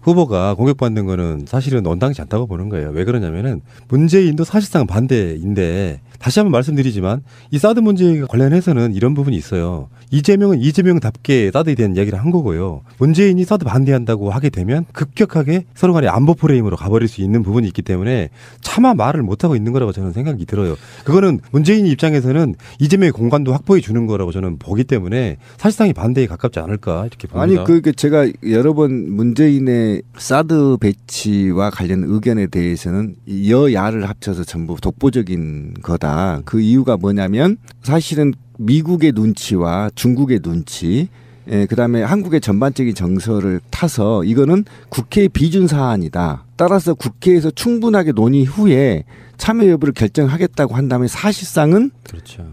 후보가 공격받는 거는 사실은 온당치 않다고 보는 거예요. 왜 그러냐면은 문재인도 사실상 반대인데 다시 한번 말씀드리지만 이 사드 문제에 관련해서는 이런 부분이 있어요. 이재명은 이재명답게 사드에 대한 이야기를 한 거고요. 문재인이 사드 반대한다고 하게 되면 급격하게 서로 간에 안보 프레임으로 가버릴 수 있는 부분이 있기 때문에 차마 말을 못하고 있는 거라고 저는 생각이 들어요. 그거는 문재인 입장에서는 이재명의 공간도 확보해 주는 거라고 저는 보기 때문에 사실상이 반대에 가깝지 않을까 이렇게 봅니다. 아니 그 제가 여러 번 문재인의 사드 배치와 관련 의견에 대해서는 여야를 합쳐서 전부 독보적인 거다. 그 이유가 뭐냐면 사실은 미국의 눈치와 중국의 눈치 그다음에 한국의 전반적인 정서를 타서 이거는 국회의 비준 사안이다. 따라서 국회에서 충분하게 논의 후에 참여 여부를 결정하겠다고 한다면 사실상은 그렇죠.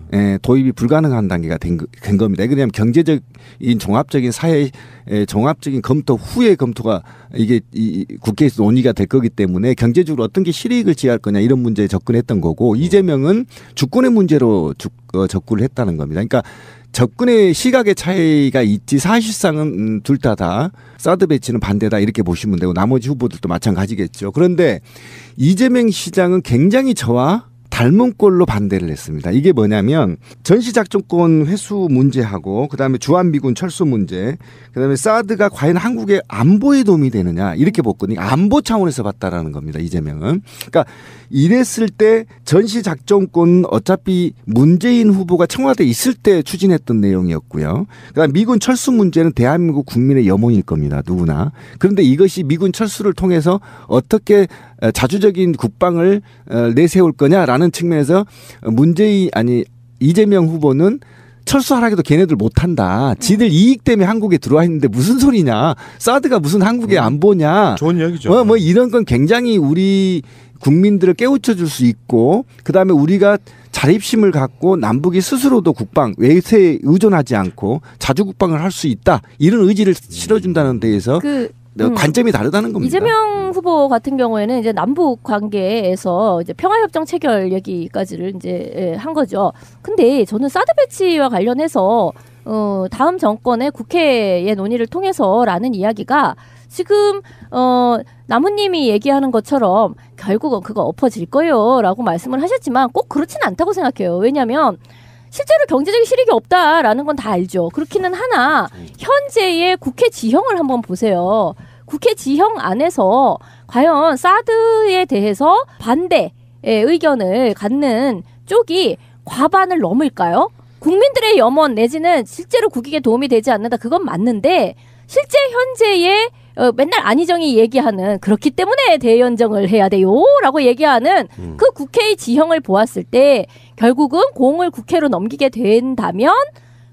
도입이 불가능한 단계가 된 겁니다. 왜냐하면 경제적인 종합적인 사회 종합적인 검토 후에 검토가 이게 국회에서 논의가 될 거기 때문에 경제적으로 어떤 게 실익을 지할 거냐 이런 문제에 접근했던 거고 이재명은 주권의 문제로 접근을 했다는 겁니다. 그러니까 접근의 시각의 차이가 있지 사실상은 둘 다 사드 배치는 반대다 이렇게 보시면 되고 나머지 후보들도 마찬가지겠죠. 그런데 이재명 시장은 굉장히 저와 닮은 꼴로 반대를 했습니다. 이게 뭐냐면 전시작전권 회수 문제하고 그다음에 주한미군 철수 문제 그다음에 사드가 과연 한국의 안보에 도움이 되느냐 이렇게 봤거든요. 안보 차원에서 봤다라는 겁니다. 이재명은. 그러니까 이랬을 때 전시작전권 어차피 문재인 후보가 청와대에 있을 때 추진했던 내용이었고요. 그다음에 미군 철수 문제는 대한민국 국민의 염원일 겁니다. 누구나. 그런데 이것이 미군 철수를 통해서 어떻게 자주적인 국방을 내세울 거냐라는 측면에서 이재명 후보는 철수하라기도 걔네들 못한다. 지들 이익 때문에 한국에 들어와 있는데 무슨 소리냐. 사드가 무슨 한국의 안보냐. 좋은 이야기죠. 뭐 이런 건 굉장히 우리 국민들을 깨우쳐 줄 수 있고 그다음에 우리가 자립심을 갖고 남북이 스스로도 국방 외세에 의존하지 않고 자주 국방을 할 수 있다. 이런 의지를 실어준다는 데에서 관점이 다르다는 겁니다. 이재명 후보 같은 경우에는 이제 남북 관계에서 이제 평화협정 체결 얘기까지를 이제 한 거죠. 근데 저는 사드 배치와 관련해서 다음 정권의 국회의 논의를 통해서라는 이야기가 지금 나무님이 얘기하는 것처럼 결국은 그거 엎어질 거예요라고 말씀을 하셨지만 꼭 그렇지는 않다고 생각해요. 왜냐하면 실제로 경제적인 실익이 없다라는 건 다 알죠. 그렇기는 하나 현재의 국회 지형을 한번 보세요. 국회 지형 안에서 과연 사드에 대해서 반대의 의견을 갖는 쪽이 과반을 넘을까요? 국민들의 염원 내지는 실제로 국익에 도움이 되지 않는다. 그건 맞는데 실제 현재의 맨날 안희정이 얘기하는 그렇기 때문에 대연정을 해야 돼요라고 얘기하는 그 국회의 지형을 보았을 때 결국은 공을 국회로 넘기게 된다면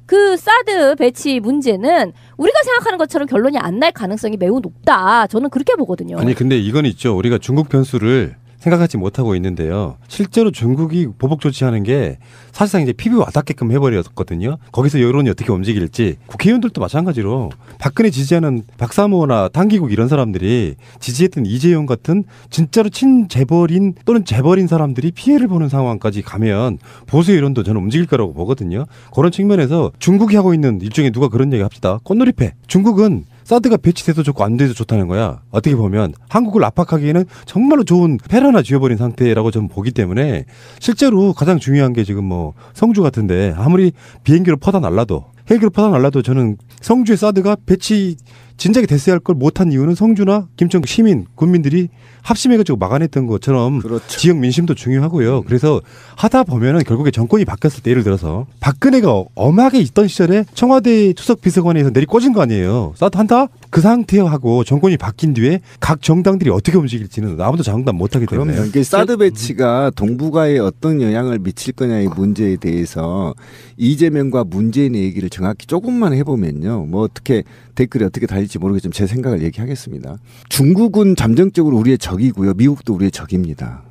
그 사드 배치 문제는 우리가 생각하는 것처럼 결론이 안 날 가능성이 매우 높다. 저는 그렇게 보거든요. 아니 근데 이건 있죠. 우리가 중국 변수를 생각하지 못하고 있는데요. 실제로 중국이 보복 조치하는 게 사실상 이제 피부 와닿게끔 해버렸거든요. 거기서 여론이 어떻게 움직일지 국회의원들도 마찬가지로 박근혜 지지하는 박사모나 당기국 이런 사람들이 지지했던 이재용 같은 진짜로 친재벌인 또는 재벌인 사람들이 피해를 보는 상황까지 가면 보수 여론도 저는 움직일 거라고 보거든요. 그런 측면에서 중국이 하고 있는 일종의 누가 그런 얘기 합시다. 꽃놀이패. 중국은 사드가 배치돼도 좋고 안 돼도 좋다는 거야. 어떻게 보면 한국을 압박하기에는 정말로 좋은 패를 하나 쥐어버린 상태라고 저는 보기 때문에 실제로 가장 중요한 게 지금 뭐 성주 같은데 아무리 비행기로 퍼다 날라도 헬기로 퍼다 날라도 저는 성주의 사드가 배치 진작에 됐어야 할 걸 못한 이유는 성주나 김천 시민 군민들이 합심해가지고 막아냈던 것처럼 그렇죠. 지역 민심도 중요하고요. 그래서 하다 보면은 결국에 정권이 바뀌었을 때 예를 들어서 박근혜가 엄하게 있던 시절에 청와대 수석 비서관에서 내리 꽂은 거 아니에요. 사드 한다? 그 상태하고 정권이 바뀐 뒤에 각 정당들이 어떻게 움직일지는 아무도 장담 못하기 때문에. 그럼요. 이게 사드 배치가 동북아에 어떤 영향을 미칠 거냐의 문제에 대해서 이재명과 문재인의 얘기를 정확히 조금만 해보면요. 뭐 어떻게 댓글이 어떻게 달릴지 모르겠지만 제 생각을 얘기하겠습니다. 중국은 잠정적으로 우리의 적이고요. 미국도 우리의 적입니다.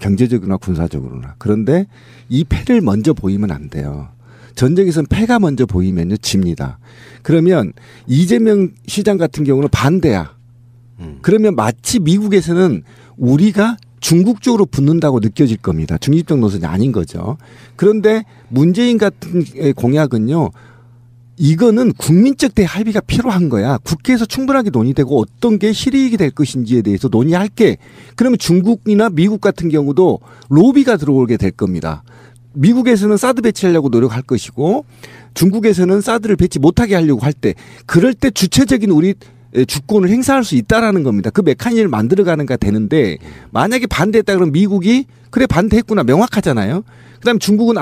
경제적으로나 군사적으로나. 그런데 이 패를 먼저 보이면 안 돼요. 전쟁에서는 패가 먼저 보이면요 집니다. 그러면 이재명 시장 같은 경우는 반대야. 그러면 마치 미국에서는 우리가 중국 쪽으로 붙는다고 느껴질 겁니다. 중립적 노선이 아닌 거죠. 그런데 문재인 같은 공약은요. 이거는 국민적 대합의가 필요한 거야. 국회에서 충분하게 논의되고 어떤 게 실익이 될 것인지에 대해서 논의할게. 그러면 중국이나 미국 같은 경우도 로비가 들어오게 될 겁니다. 미국에서는 사드 배치하려고 노력할 것이고 중국에서는 사드를 배치 못하게 하려고 할 때 그럴 때 주체적인 우리 주권을 행사할 수 있다라는 겁니다. 그 메커니즘을 만들어가는가 되는데 만약에 반대했다 그러면 미국이 그래 반대했구나 명확하잖아요. 그다음에 중국은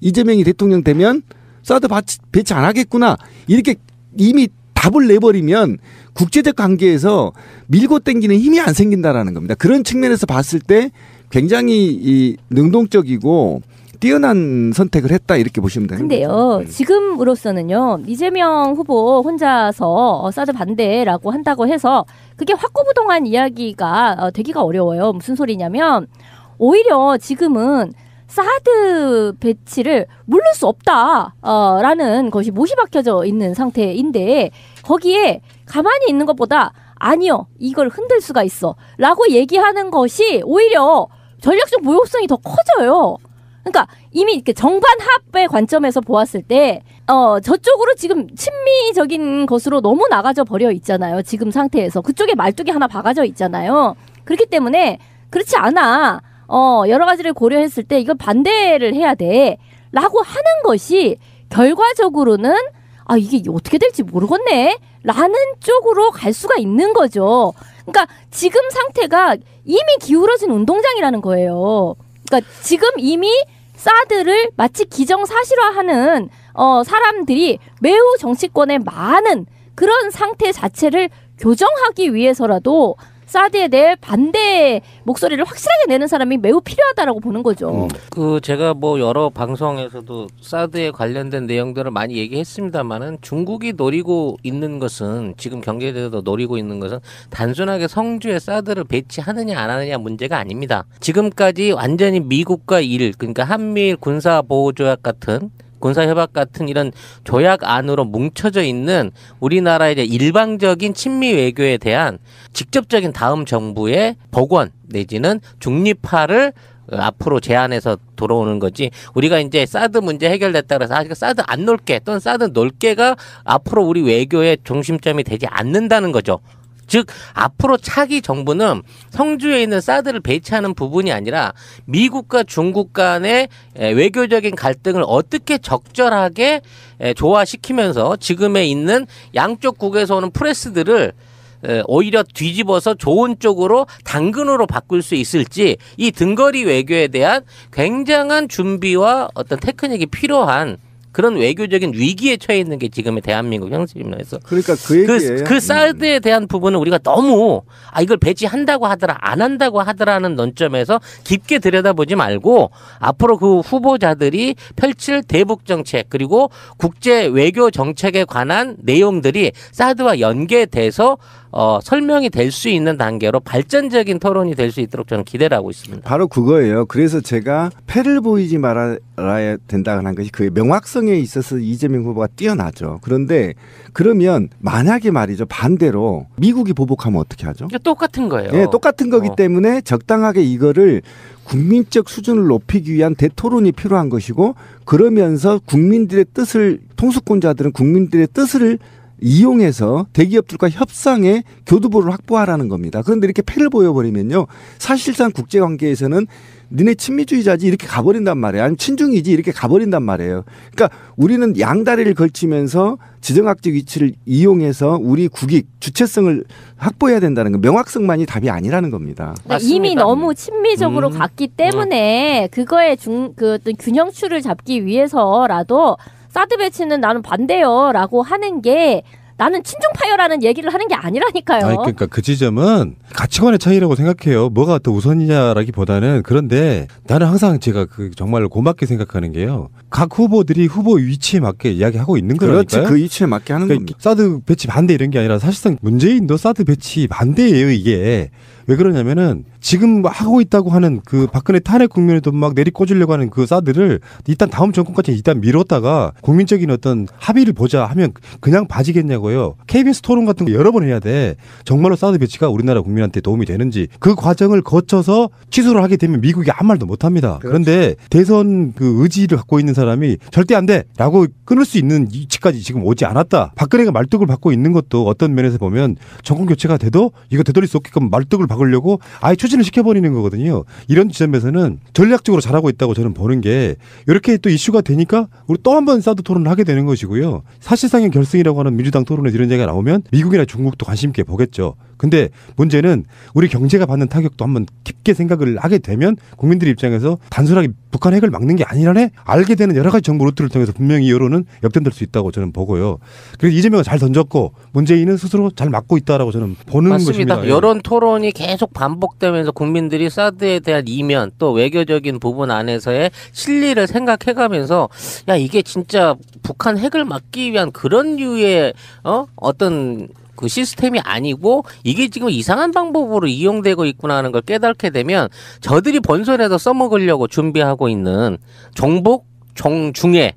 이재명이 대통령 되면 사드 배치 안 하겠구나 이렇게 이미 답을 내버리면 국제적 관계에서 밀고 당기는 힘이 안 생긴다라는 겁니다. 그런 측면에서 봤을 때 굉장히 능동적이고 뛰어난 선택을 했다 이렇게 보시면 되는 근데요, 거죠. 지금으로서는요, 이재명 후보 혼자서 사드 반대라고 한다고 해서 그게 확고부동한 이야기가 되기가 어려워요. 무슨 소리냐면 오히려 지금은 사드 배치를 물를 수 없다 라는 것이 못이 박혀져 있는 상태인데 거기에 가만히 있는 것보다 아니요, 이걸 흔들 수가 있어 라고 얘기하는 것이 오히려 전략적 모욕성이 더 커져요. 그러니까 이미 이렇게 정반합의 관점에서 보았을 때 저쪽으로 지금 친미적인 것으로 너무 나가져 버려 있잖아요. 지금 상태에서 그쪽에 말뚝이 하나 박아져 있잖아요. 그렇기 때문에 그렇지 않아. 여러 가지를 고려했을 때 이건 반대를 해야 돼 라고 하는 것이 결과적으로는 이게 어떻게 될지 모르겠네 라는 쪽으로 갈 수가 있는 거죠. 그러니까 지금 상태가 이미 기울어진 운동장이라는 거예요. 그러니까 지금 이미 사드를 마치 기정사실화하는 사람들이 매우 정치권에 많은 그런 상태 자체를 교정하기 위해서라도 사드에 대해 반대 목소리를 확실하게 내는 사람이 매우 필요하다라고 보는 거죠. 제가 뭐 여러 방송에서도 사드에 관련된 내용들을 많이 얘기했습니다만은 중국이 노리고 있는 것은 지금 경제제도 노리고 있는 것은 단순하게 성주에 사드를 배치하느냐 안 하느냐 문제가 아닙니다. 지금까지 완전히 미국과 그러니까 한미일 군사보호조약 같은 군사협약 같은 이런 조약 안으로 뭉쳐져 있는 우리나라의 이제 일방적인 친미 외교에 대한 직접적인 다음 정부의 복원 내지는 중립화를 앞으로 제안해서 들어오는 거지. 우리가 이제 사드 문제 해결됐다 그래서 사드 안 놓을게 또는 사드 놓을게가 앞으로 우리 외교의 중심점이 되지 않는다는 거죠. 즉 앞으로 차기 정부는 성주에 있는 사드를 배치하는 부분이 아니라 미국과 중국 간의 외교적인 갈등을 어떻게 적절하게 조화시키면서 지금에 있는 양쪽 국에서 오는 프레스들을 오히려 뒤집어서 좋은 쪽으로 당근으로 바꿀 수 있을지 이 등거리 외교에 대한 굉장한 준비와 어떤 테크닉이 필요한 그런 외교적인 위기에 처해 있는 게 지금의 대한민국 형식입니다. 그래서 그러니까 그 얘기예요. 그 사드에 대한 부분은 우리가 너무 이걸 배치한다고 하더라 안 한다고 하더라는 논점에서 깊게 들여다보지 말고 앞으로 그 후보자들이 펼칠 대북 정책 그리고 국제 외교 정책에 관한 내용들이 사드와 연계돼서 설명이 될 수 있는 단계로 발전적인 토론이 될 수 있도록 저는 기대를 하고 있습니다. 바로 그거예요. 그래서 제가 패를 보이지 말아야 된다는 것이 그 명확성에 있어서 이재명 후보가 뛰어나죠. 그런데 그러면 만약에 말이죠. 반대로 미국이 보복하면 어떻게 하죠? 똑같은 거예요. 네, 똑같은 거기 때문에 적당하게 이거를 국민적 수준을 높이기 위한 대토론이 필요한 것이고 그러면서 국민들의 뜻을 통수권자들은 국민들의 뜻을 이용해서 대기업들과 협상에 교두보를 확보하라는 겁니다. 그런데 이렇게 패를 보여버리면요. 사실상 국제관계에서는 니네 친미주의자지 이렇게 가버린단 말이에요. 아니면 친중이지 이렇게 가버린단 말이에요. 그러니까 우리는 양다리를 걸치면서 지정학적 위치를 이용해서 우리 국익, 주체성을 확보해야 된다는 거. 명확성만이 답이 아니라는 겁니다. 이미 너무 친미적으로 갔기 때문에 그거의 그 어떤 균형추를 잡기 위해서라도 사드 배치는 나는 반대요라고 하는 게 나는 친중파요라는 얘기를 하는 게 아니라니까요. 그러니까 그 지점은 가치관의 차이라고 생각해요. 뭐가 더 우선이냐라기보다는 그런데 나는 항상 제가 정말 고맙게 생각하는 게요. 각 후보들이 후보 위치에 맞게 이야기하고 있는 거라니까요. 그렇지. 그 위치에 맞게 하는 겁니다. 사드 배치 반대 이런 게 아니라 사실상 문재인도 사드 배치 반대예요. 이게. 왜 그러냐면은 지금 하고 있다고 하는 그 박근혜 탄핵 국면에도 막 내리꽂으려고 하는 그 사드를 일단 다음 정권까지 일단 미뤘다가 국민적인 어떤 합의를 보자 하면 그냥 봐지겠냐고요. KBS 토론 같은 거 여러 번 해야 돼. 정말로 사드 배치가 우리나라 국민한테 도움이 되는지 그 과정을 거쳐서 취소를 하게 되면 미국이 아무 말도 못 합니다. 그런데 대선 그 의지를 갖고 있는 사람이 절대 안 돼 라고 끊을 수 있는 위치까지 지금 오지 않았다. 박근혜가 말뚝을 받고 있는 것도 어떤 면에서 보면 정권 교체가 돼도 이거 되돌릴 수 없게끔 말뚝을 박으려고 아예 추진을 시켜버리는 거거든요. 이런 지점에서는 전략적으로 잘하고 있다고 저는 보는 게 이렇게 또 이슈가 되니까 우리 또 한 번 사드 토론을 하게 되는 것이고요. 사실상의 결승이라고 하는 민주당 토론에 이런 얘기가 나오면 미국이나 중국도 관심 있게 보겠죠. 근데 문제는 우리 경제가 받는 타격도 한번 깊게 생각을 하게 되면 국민들 입장에서 단순하게 북한 핵을 막는 게 아니라네 알게 되는 여러 가지 정보 루트를 통해서 분명히 이 여론은 역전될 수 있다고 저는 보고요. 그래서 이재명은 잘 던졌고 문재인은 스스로 잘 막고 있다라고 저는 보는 맞습니다. 것입니다. 여론 토론이 계속 반복되면서 국민들이 사드에 대한 이면 또 외교적인 부분 안에서의 실리를 생각해가면서 야 이게 진짜 북한 핵을 막기 위한 그런 류의 어떤 그 시스템이 아니고 이게 지금 이상한 방법으로 이용되고 있구나 하는 걸 깨닫게 되면 저들이 본선에서 써먹으려고 준비하고 있는 정복 정중에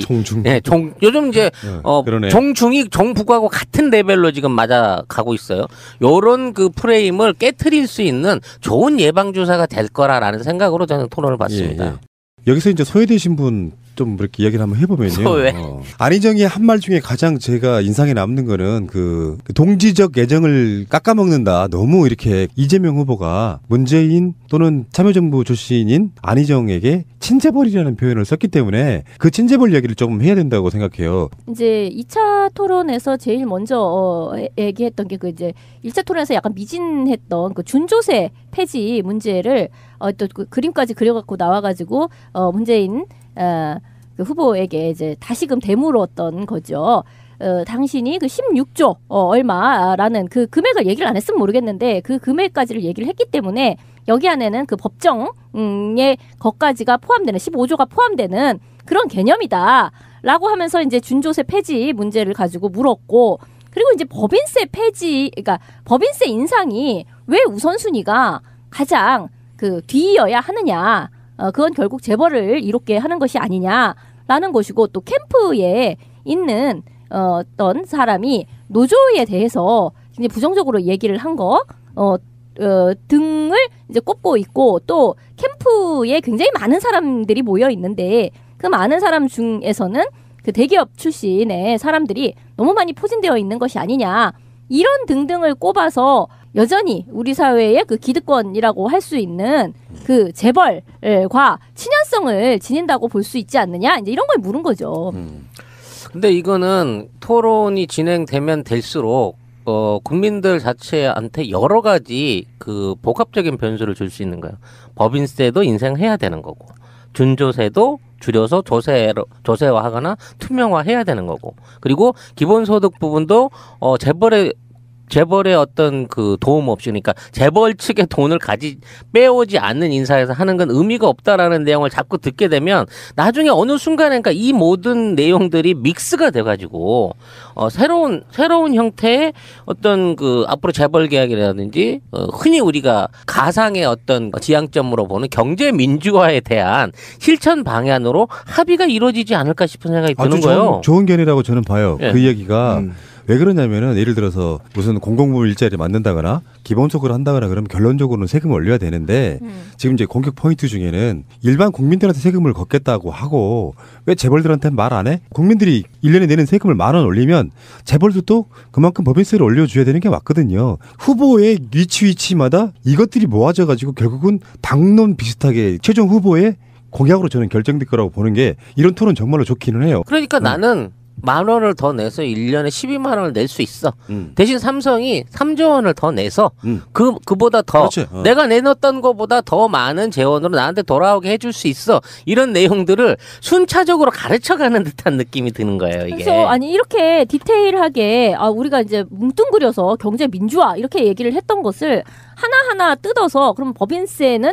정중. 네, 요즘 이제 정중이 정북하고 같은 레벨로 지금 맞아가고 있어요. 요런 그 프레임을 깨트릴 수 있는 좋은 예방 주사가 될 거라라는 생각으로 저는 토론을 봤습니다. 예, 예. 여기서 이제 소외되신 분 좀 이렇게 이야기를 한번 해보면요. 소외. 안희정이 한 말 중에 가장 제가 인상에 남는 거는 그 동지적 애정을 깎아먹는다. 너무 이렇게 이재명 후보가 문재인 또는 참여정부 출신인 안희정에게 친재벌이라는 표현을 썼기 때문에 그 친재벌 이야기를 조금 해야 된다고 생각해요. 이제 2차 토론에서 제일 먼저 얘기했던 게 그 이제 1차 토론에서 약간 미진했던 그 준조세 폐지 문제를 또 그 그림까지 그려갖고 나와가지고 문재인 그 후보에게 이제 다시금 되물었던 거죠. 당신이 그 16조 얼마라는 그 금액을 얘기를 안 했으면 모르겠는데 그 금액까지를 얘기를 했기 때문에 여기 안에는 그 법정의 것까지가 포함되는 15조가 포함되는 그런 개념이다라고 하면서 이제 준조세 폐지 문제를 가지고 물었고 그리고 이제 법인세 폐지 그러니까 법인세 인상이 왜 우선순위가 가장 그 뒤이어야 하느냐. 그건 결국 재벌을 이롭게 하는 것이 아니냐라는 것이고 또 캠프에 있는 어떤 사람이 노조에 대해서 굉장히 부정적으로 얘기를 한 거 등을 이제 꼽고 있고 또 캠프에 굉장히 많은 사람들이 모여 있는데 그 많은 사람 중에서는 그 대기업 출신의 사람들이 너무 많이 포진되어 있는 것이 아니냐 이런 등등을 꼽아서 여전히 우리 사회의 그 기득권이라고 할 수 있는 그 재벌과 친연성을 지닌다고 볼 수 있지 않느냐 이제 이런 걸 물은 거죠. 근데 이거는 토론이 진행되면 될수록 국민들 자체한테 여러 가지 그 복합적인 변수를 줄 수 있는 거예요. 법인세도 인상해야 되는 거고 준조세도 줄여서 조세화하거나 투명화해야 되는 거고 그리고 기본소득 부분도 재벌의 어떤 그 도움 없이 그러니까 재벌 측의 돈을 빼오지 않는 인사에서 하는 건 의미가 없다라는 내용을 자꾸 듣게 되면 나중에 어느 순간에 그러니까 이 모든 내용들이 믹스가 돼가지고 새로운 형태의 어떤 그 앞으로 재벌 계약이라든지 흔히 우리가 가상의 어떤 지향점으로 보는 경제 민주화에 대한 실천 방향으로 합의가 이루어지지 않을까 싶은 생각이 드는 거예요. 좋은 견해라고 저는 봐요. 예. 그 이야기가 왜 그러냐면은 예를 들어서 무슨 공공부문 일자리 만든다거나 기본적으로 한다거나 그러면 결론적으로는 세금을 올려야 되는데 지금 이제 공격 포인트 중에는 일반 국민들한테 세금을 걷겠다고 하고 왜 재벌들한테 말 안 해? 국민들이 1년에 내는 세금을 10,000원 올리면 재벌들도 그만큼 법인세를 올려줘야 되는 게 맞거든요. 후보의 위치마다 이것들이 모아져 가지고 결국은 당론 비슷하게 최종 후보의 공약으로 저는 결정될 거라고 보는 게 이런 토론 정말로 좋기는 해요. 그러니까 나는 10,000원을 더 내서 1년에 12만 원을 낼 수 있어. 대신 삼성이 3조 원을 더 내서 그보다 더 그렇지. 내가 내놨던 것보다 더 많은 재원으로 나한테 돌아오게 해줄 수 있어. 이런 내용들을 순차적으로 가르쳐가는 듯한 느낌이 드는 거예요. 이게. 그래서 아니 이렇게 디테일하게 우리가 이제 뭉뚱그려서 경제 민주화 이렇게 얘기를 했던 것을 하나하나 뜯어서 그럼 법인세는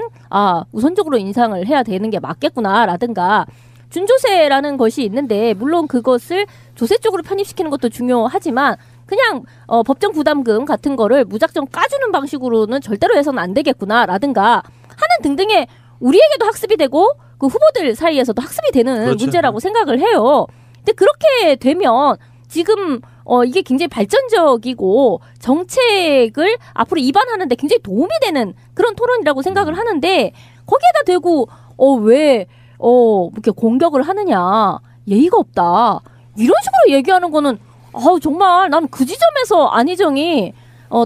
우선적으로 인상을 해야 되는 게 맞겠구나라든가 준조세라는 것이 있는데 물론 그것을 조세 쪽으로 편입시키는 것도 중요하지만 그냥 법정 부담금 같은 거를 무작정 까주는 방식으로는 절대로 해서는 안 되겠구나라든가 하는 등등의 우리에게도 학습이 되고 그 후보들 사이에서도 학습이 되는 그렇죠. 문제라고 생각을 해요. 근데 그렇게 되면 지금 이게 굉장히 발전적이고 정책을 앞으로 입안하는데 굉장히 도움이 되는 그런 토론이라고 생각을 하는데 거기에다 대고 왜 이렇게 공격을 하느냐 예의가 없다 이런 식으로 얘기하는 거는 정말 난 그 지점에서 안희정이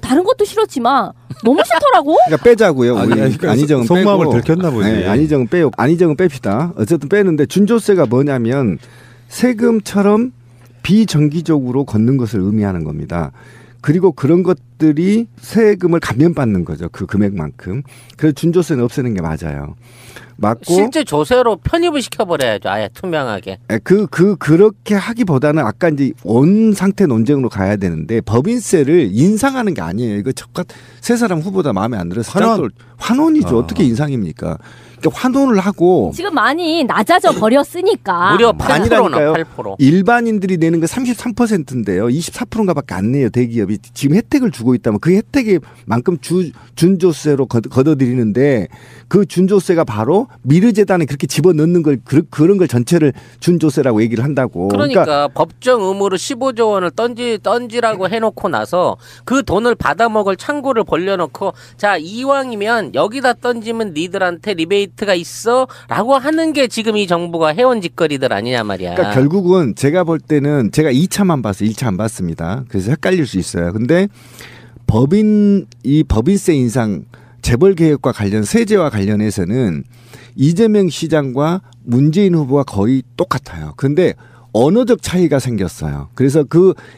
다른 것도 싫었지만 너무 싫더라고. 그러니까 빼자고요. 안희정은 속마음을 빼고. 들켰나 보지. 네, 안희정은 뺍시다. 어쨌든 빼는데 준조세가 뭐냐면 세금처럼 비정기적으로 걷는 것을 의미하는 겁니다. 그리고 그런 것들이 세금을 감면받는 거죠. 그 금액만큼. 그래서 준조세는 없애는 게 맞아요. 맞고 실제 조세로 편입을 시켜버려야죠. 아예 투명하게. 그렇게 하기보다는 아까 이제 원 상태 논쟁으로 가야 되는데 법인세를 인상하는 게 아니에요. 이거 세 사람 후보다 마음에 안 들어서 환원이죠. 어떻게 인상입니까? 그러니까 환원을 하고 지금 많이 낮아져 버렸으니까. 무려 8%나 8%. 일반인들이 내는 게 33%인데요. 24%인가밖에 안 내요. 대기업이 지금 혜택을 주고 있다면 그 혜택만큼 준조세로 걷어들이는데 그 준조세가 바로 미르재단에 그렇게 집어넣는 걸 그런 걸 전체를 준조세라고 얘기를 한다고. 그러니까 법정 의무로 15조 원을 던지라고 해놓고 나서 그 돈을 받아먹을 창구를 벌려놓고 자 이왕이면 여기다 던지면 니들한테 리베이트가 있어라고 하는 게 지금 이 정부가 해온 짓거리들 아니냐 말이야. 그러니까 결국은 제가 볼 때는 제가 2차만 봤어요. 1차 안 봤습니다. 그래서 헷갈릴 수 있어요. 근데 법인세 인상 재벌 개혁과 관련 세제와 관련해서는 이재명 시장과 문재인 후보가 거의 똑같아요. 근데 언어적 차이가 생겼어요. 그래서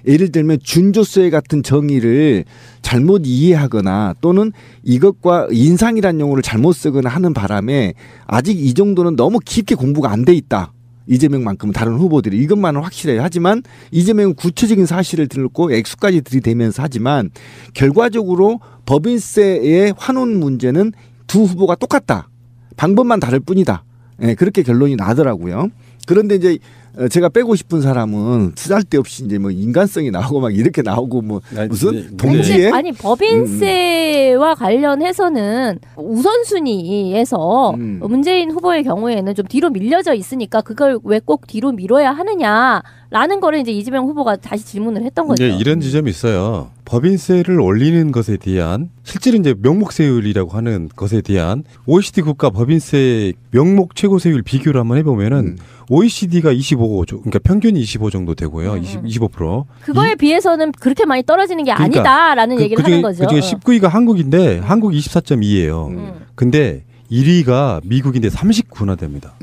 예를 들면 준조세 같은 정의를 잘못 이해하거나 또는 이것과 인상이라는 용어를 잘못 쓰거나 하는 바람에 아직 이 정도는 너무 깊게 공부가 안 돼 있다. 이재명만큼은 다른 후보들이 이것만은 확실해요. 하지만 이재명은 구체적인 사실을 들고 액수까지 들이대면서 하지만 결과적으로 법인세의 환원 문제는 두 후보가 똑같다. 방법만 다를 뿐이다. 네, 그렇게 결론이 나더라고요. 그런데 이제 제가 빼고 싶은 사람은 쓰잘데없이 이제 뭐 인간성이 나오고 막 이렇게 나오고 뭐 무슨 동지에 아니 법인세와 관련해서는 우선순위에서 문재인 후보의 경우에는 좀 뒤로 밀려져 있으니까 그걸 왜 꼭 뒤로 미뤄야 하느냐라는 거를 이제 이재명 후보가 다시 질문을 했던 거죠. 이런 지점이 있어요. 법인세를 올리는 것에 대한 실제로 이제 명목세율이라고 하는 것에 대한 OECD 국가 법인세 명목 최고세율 비교를 한번 해보면은 OECD가 25조, 그러니까 평균이 25 정도 되고요. 25%. 그거에 비해서는 그렇게 많이 떨어지는 게 아니다라는 얘기를 하는 거죠. 그중에 19위가 한국인데 한국이 24.2예요. 근데 1위가 미국인데 39나 됩니다.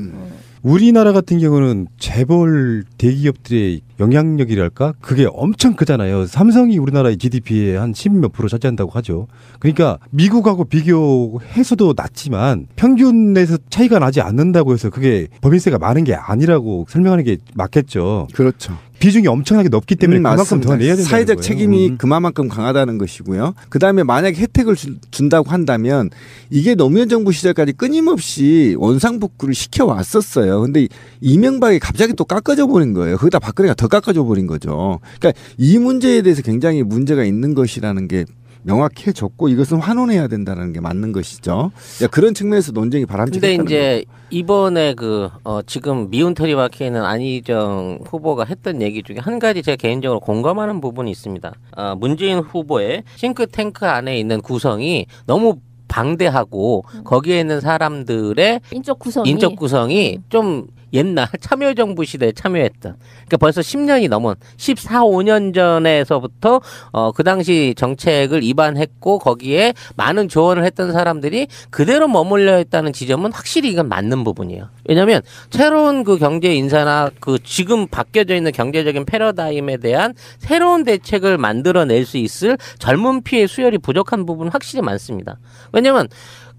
우리나라 같은 경우는 재벌 대기업들의 영향력이랄까? 그게 엄청 크잖아요. 삼성이 우리나라의 GDP의 한 10몇 프로 차지한다고 하죠. 그러니까 미국하고 비교해서도 낮지만 평균에서 차이가 나지 않는다고 해서 그게 법인세가 많은 게 아니라고 설명하는 게 맞겠죠. 그렇죠. 비중이 엄청나게 높기 때문에 그만큼 더 내야 된다는 사회적 거예요. 책임이 그만큼 강하다는 것이고요. 그다음에 만약에 혜택을 준다고 한다면 이게 노무현 정부 시절까지 끊임없이 원상복구를 시켜왔었어요. 근데 이명박이 갑자기 또 깎아줘 버린 거예요. 거기다 박근혜가 더 깎아줘 버린 거죠. 그러니까 이 문제에 대해서 굉장히 문제가 있는 것이라는 게 명확해졌고 이것은 환원해야 된다는 게 맞는 것이죠. 그런 측면에서 논쟁이 바람직했다는 근데 이제 이번에 지금 미운 털이 박혀있는 안희정 후보가 했던 얘기 중에 한 가지 제가 개인적으로 공감하는 부분이 있습니다. 문재인 후보의 싱크탱크 안에 있는 구성이 너무 방대하고 거기에 있는 사람들의 인적 구성이 좀 옛날 참여정부 시대에 참여했던, 그러니까 벌써 10년이 넘은 14, 15년 전에서부터 그 당시 정책을 입안했고 거기에 많은 조언을 했던 사람들이 그대로 머물러 있다는 지점은 확실히 이건 맞는 부분이에요. 왜냐하면 새로운 그 경제 인사나 그 지금 바뀌어져 있는 경제적인 패러다임에 대한 새로운 대책을 만들어낼 수 있을 젊은 피의 수혈이 부족한 부분은 확실히 많습니다. 왜냐하면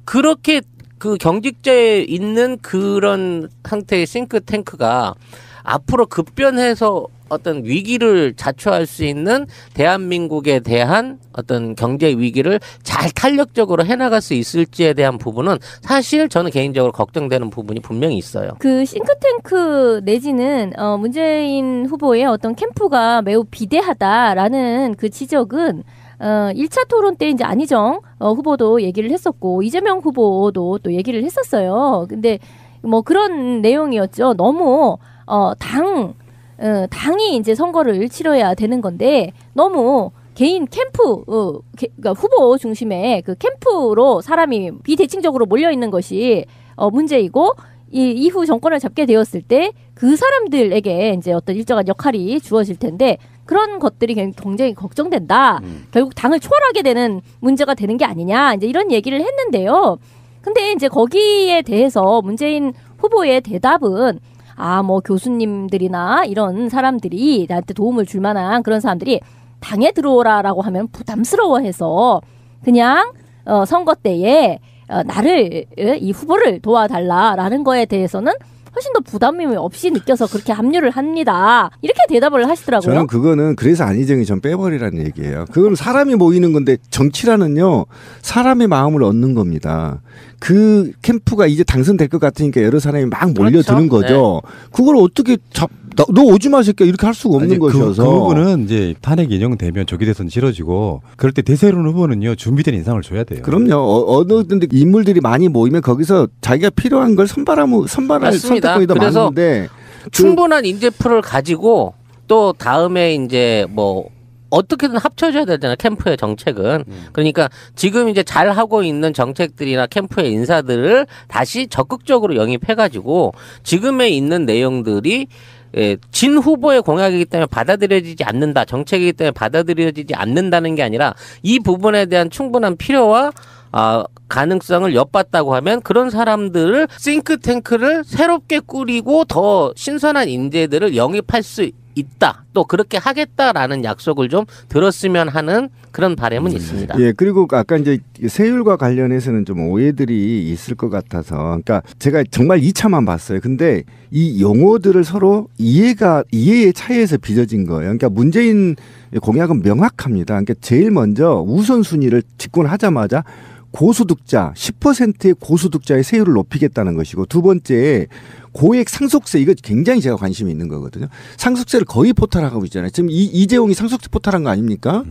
그렇게 그 경직자에 있는 그런 상태의 싱크탱크가 앞으로 급변해서 어떤 위기를 자초할 수 있는 대한민국에 대한 어떤 경제 위기를 잘 탄력적으로 해나갈 수 있을지에 대한 부분은 사실 저는 개인적으로 걱정되는 부분이 분명히 있어요. 그 싱크탱크 내지는 문재인 후보의 어떤 캠프가 매우 비대하다라는 그 지적은 1차 토론 때 이제 안희정 후보도 얘기를 했었고 이재명 후보도 또 얘기를 했었어요. 근데 뭐 그런 내용이었죠. 너무 당이 이제 선거를 치러야 되는 건데 너무 개인 캠프, 그러니까 후보 중심의 그 캠프로 사람이 비대칭적으로 몰려 있는 것이 문제이고 이후 정권을 잡게 되었을 때 그 사람들에게 이제 어떤 일정한 역할이 주어질 텐데 그런 것들이 굉장히 걱정된다. 결국 당을 초월하게 되는 문제가 되는 게 아니냐. 이제 이런 얘기를 했는데요. 근데 이제 거기에 대해서 문재인 후보의 대답은 뭐 교수님들이나 이런 사람들이 나한테 도움을 줄 만한 그런 사람들이 당에 들어오라라고 하면 부담스러워해서 그냥 선거 때에 나를 이 후보를 도와달라라는 거에 대해서는 훨씬 더 부담이 없이 느껴서 그렇게 합류를 합니다. 이렇게 대답을 하시더라고요. 저는 그거는 그래서 안희정이 좀 빼버리라는 얘기예요. 그건 사람이 모이는 건데 정치라는요. 사람의 마음을 얻는 겁니다. 그 캠프가 이제 당선될 것 같으니까 여러 사람이 막 몰려드는 거죠. 네. 그걸 어떻게 너 오지 마 새끼야 이렇게 할 수가 없는 것이어서. 그 부분은 이제 탄핵 인용되면 조기 대선 치러지고 그럴 때 대세론 후보는요 준비된 인상을 줘야 돼요. 그럼요. 어느 인물들이 많이 모이면 거기서 자기가 필요한 걸 선발할 선택권이 더 많은데 충분한 인재풀을 가지고 또 다음에 이제 뭐 어떻게든 합쳐줘야 되잖아요. 캠프의 정책은. 그러니까 지금 이제 잘 하고 있는 정책들이나 캠프의 인사들을 다시 적극적으로 영입해가지고 지금에 있는 내용들이 진 후보의 공약이기 때문에 받아들여지지 않는다. 정책이기 때문에 받아들여지지 않는다는 게 아니라 이 부분에 대한 충분한 필요와 가능성을 엿봤다고 하면 그런 사람들을 싱크탱크를 새롭게 꾸리고 더 신선한 인재들을 영입할 수 있다. 또 그렇게 하겠다라는 약속을 좀 들었으면 하는 그런 바람은 있습니다. 예, 그리고 아까 이제 세율과 관련해서는 좀 오해들이 있을 것 같아서, 그러니까 제가 정말 2차만 봤어요. 근데 이 용어들을 서로 이해의 차이에서 빚어진 거예요. 그러니까 문재인 공약은 명확합니다. 그러니까 제일 먼저 우선순위를 집권하자마자 고소득자 10%의 고소득자의 세율을 높이겠다는 것이고, 두 번째 고액 상속세, 이거 굉장히 제가 관심이 있는 거거든요. 상속세를 거의 포탈하고 있잖아요. 지금 이재용이 상속세 포탈한 거 아닙니까?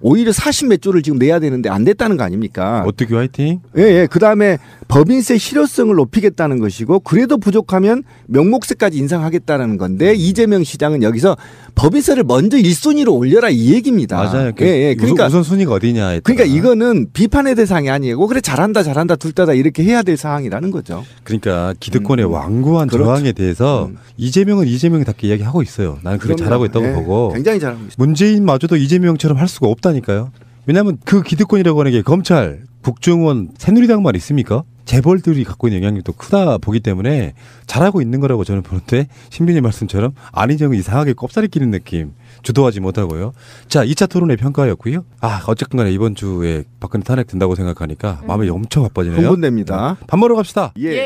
오히려 40몇 조를 지금 내야 되는데 안 냈다는 거 아닙니까? 어떻게 화이팅? 예, 예. 그 다음에 법인세 실효성을 높이겠다는 것이고, 그래도 부족하면 명목세까지 인상하겠다는 건데, 이재명 시장은 여기서 법인세를 먼저 1순위로 올려라 이 얘기입니다. 맞아요. 예, 예. 그러니까 우선순위가 어디냐. 그러니까 이거는 비판의 대상이 아니고, 그래 잘한다 둘 다다 이렇게 해야 될 상황이라는 거죠. 그러니까 기득권의 완고한 그렇죠. 저항에 대해서 이재명은 이재명답게 이야기하고 있어요. 나는 그게 잘하고 있다고 예, 보고. 굉장히 잘하고 있습니다. 문재인마저도 이재명처럼 할 수가 없다니까요. 왜냐하면 그 기득권이라고 하는 게 검찰, 국정원, 새누리당만 있습니까? 재벌들이 갖고 있는 영향력도 크다 보기 때문에 잘하고 있는 거라고 저는 보는데, 신빈님 말씀처럼 안희정은 이상하게 꼽사리 끼는 느낌, 주도하지 못하고요. 자, 2차 토론의 평가였고요. 어쨌든 간에 이번 주에 박근혜 탄핵 된다고 생각하니까 마음이 엄청 바빠지네요. 흥분됩니다. 밥 먹으러 갑시다. 예.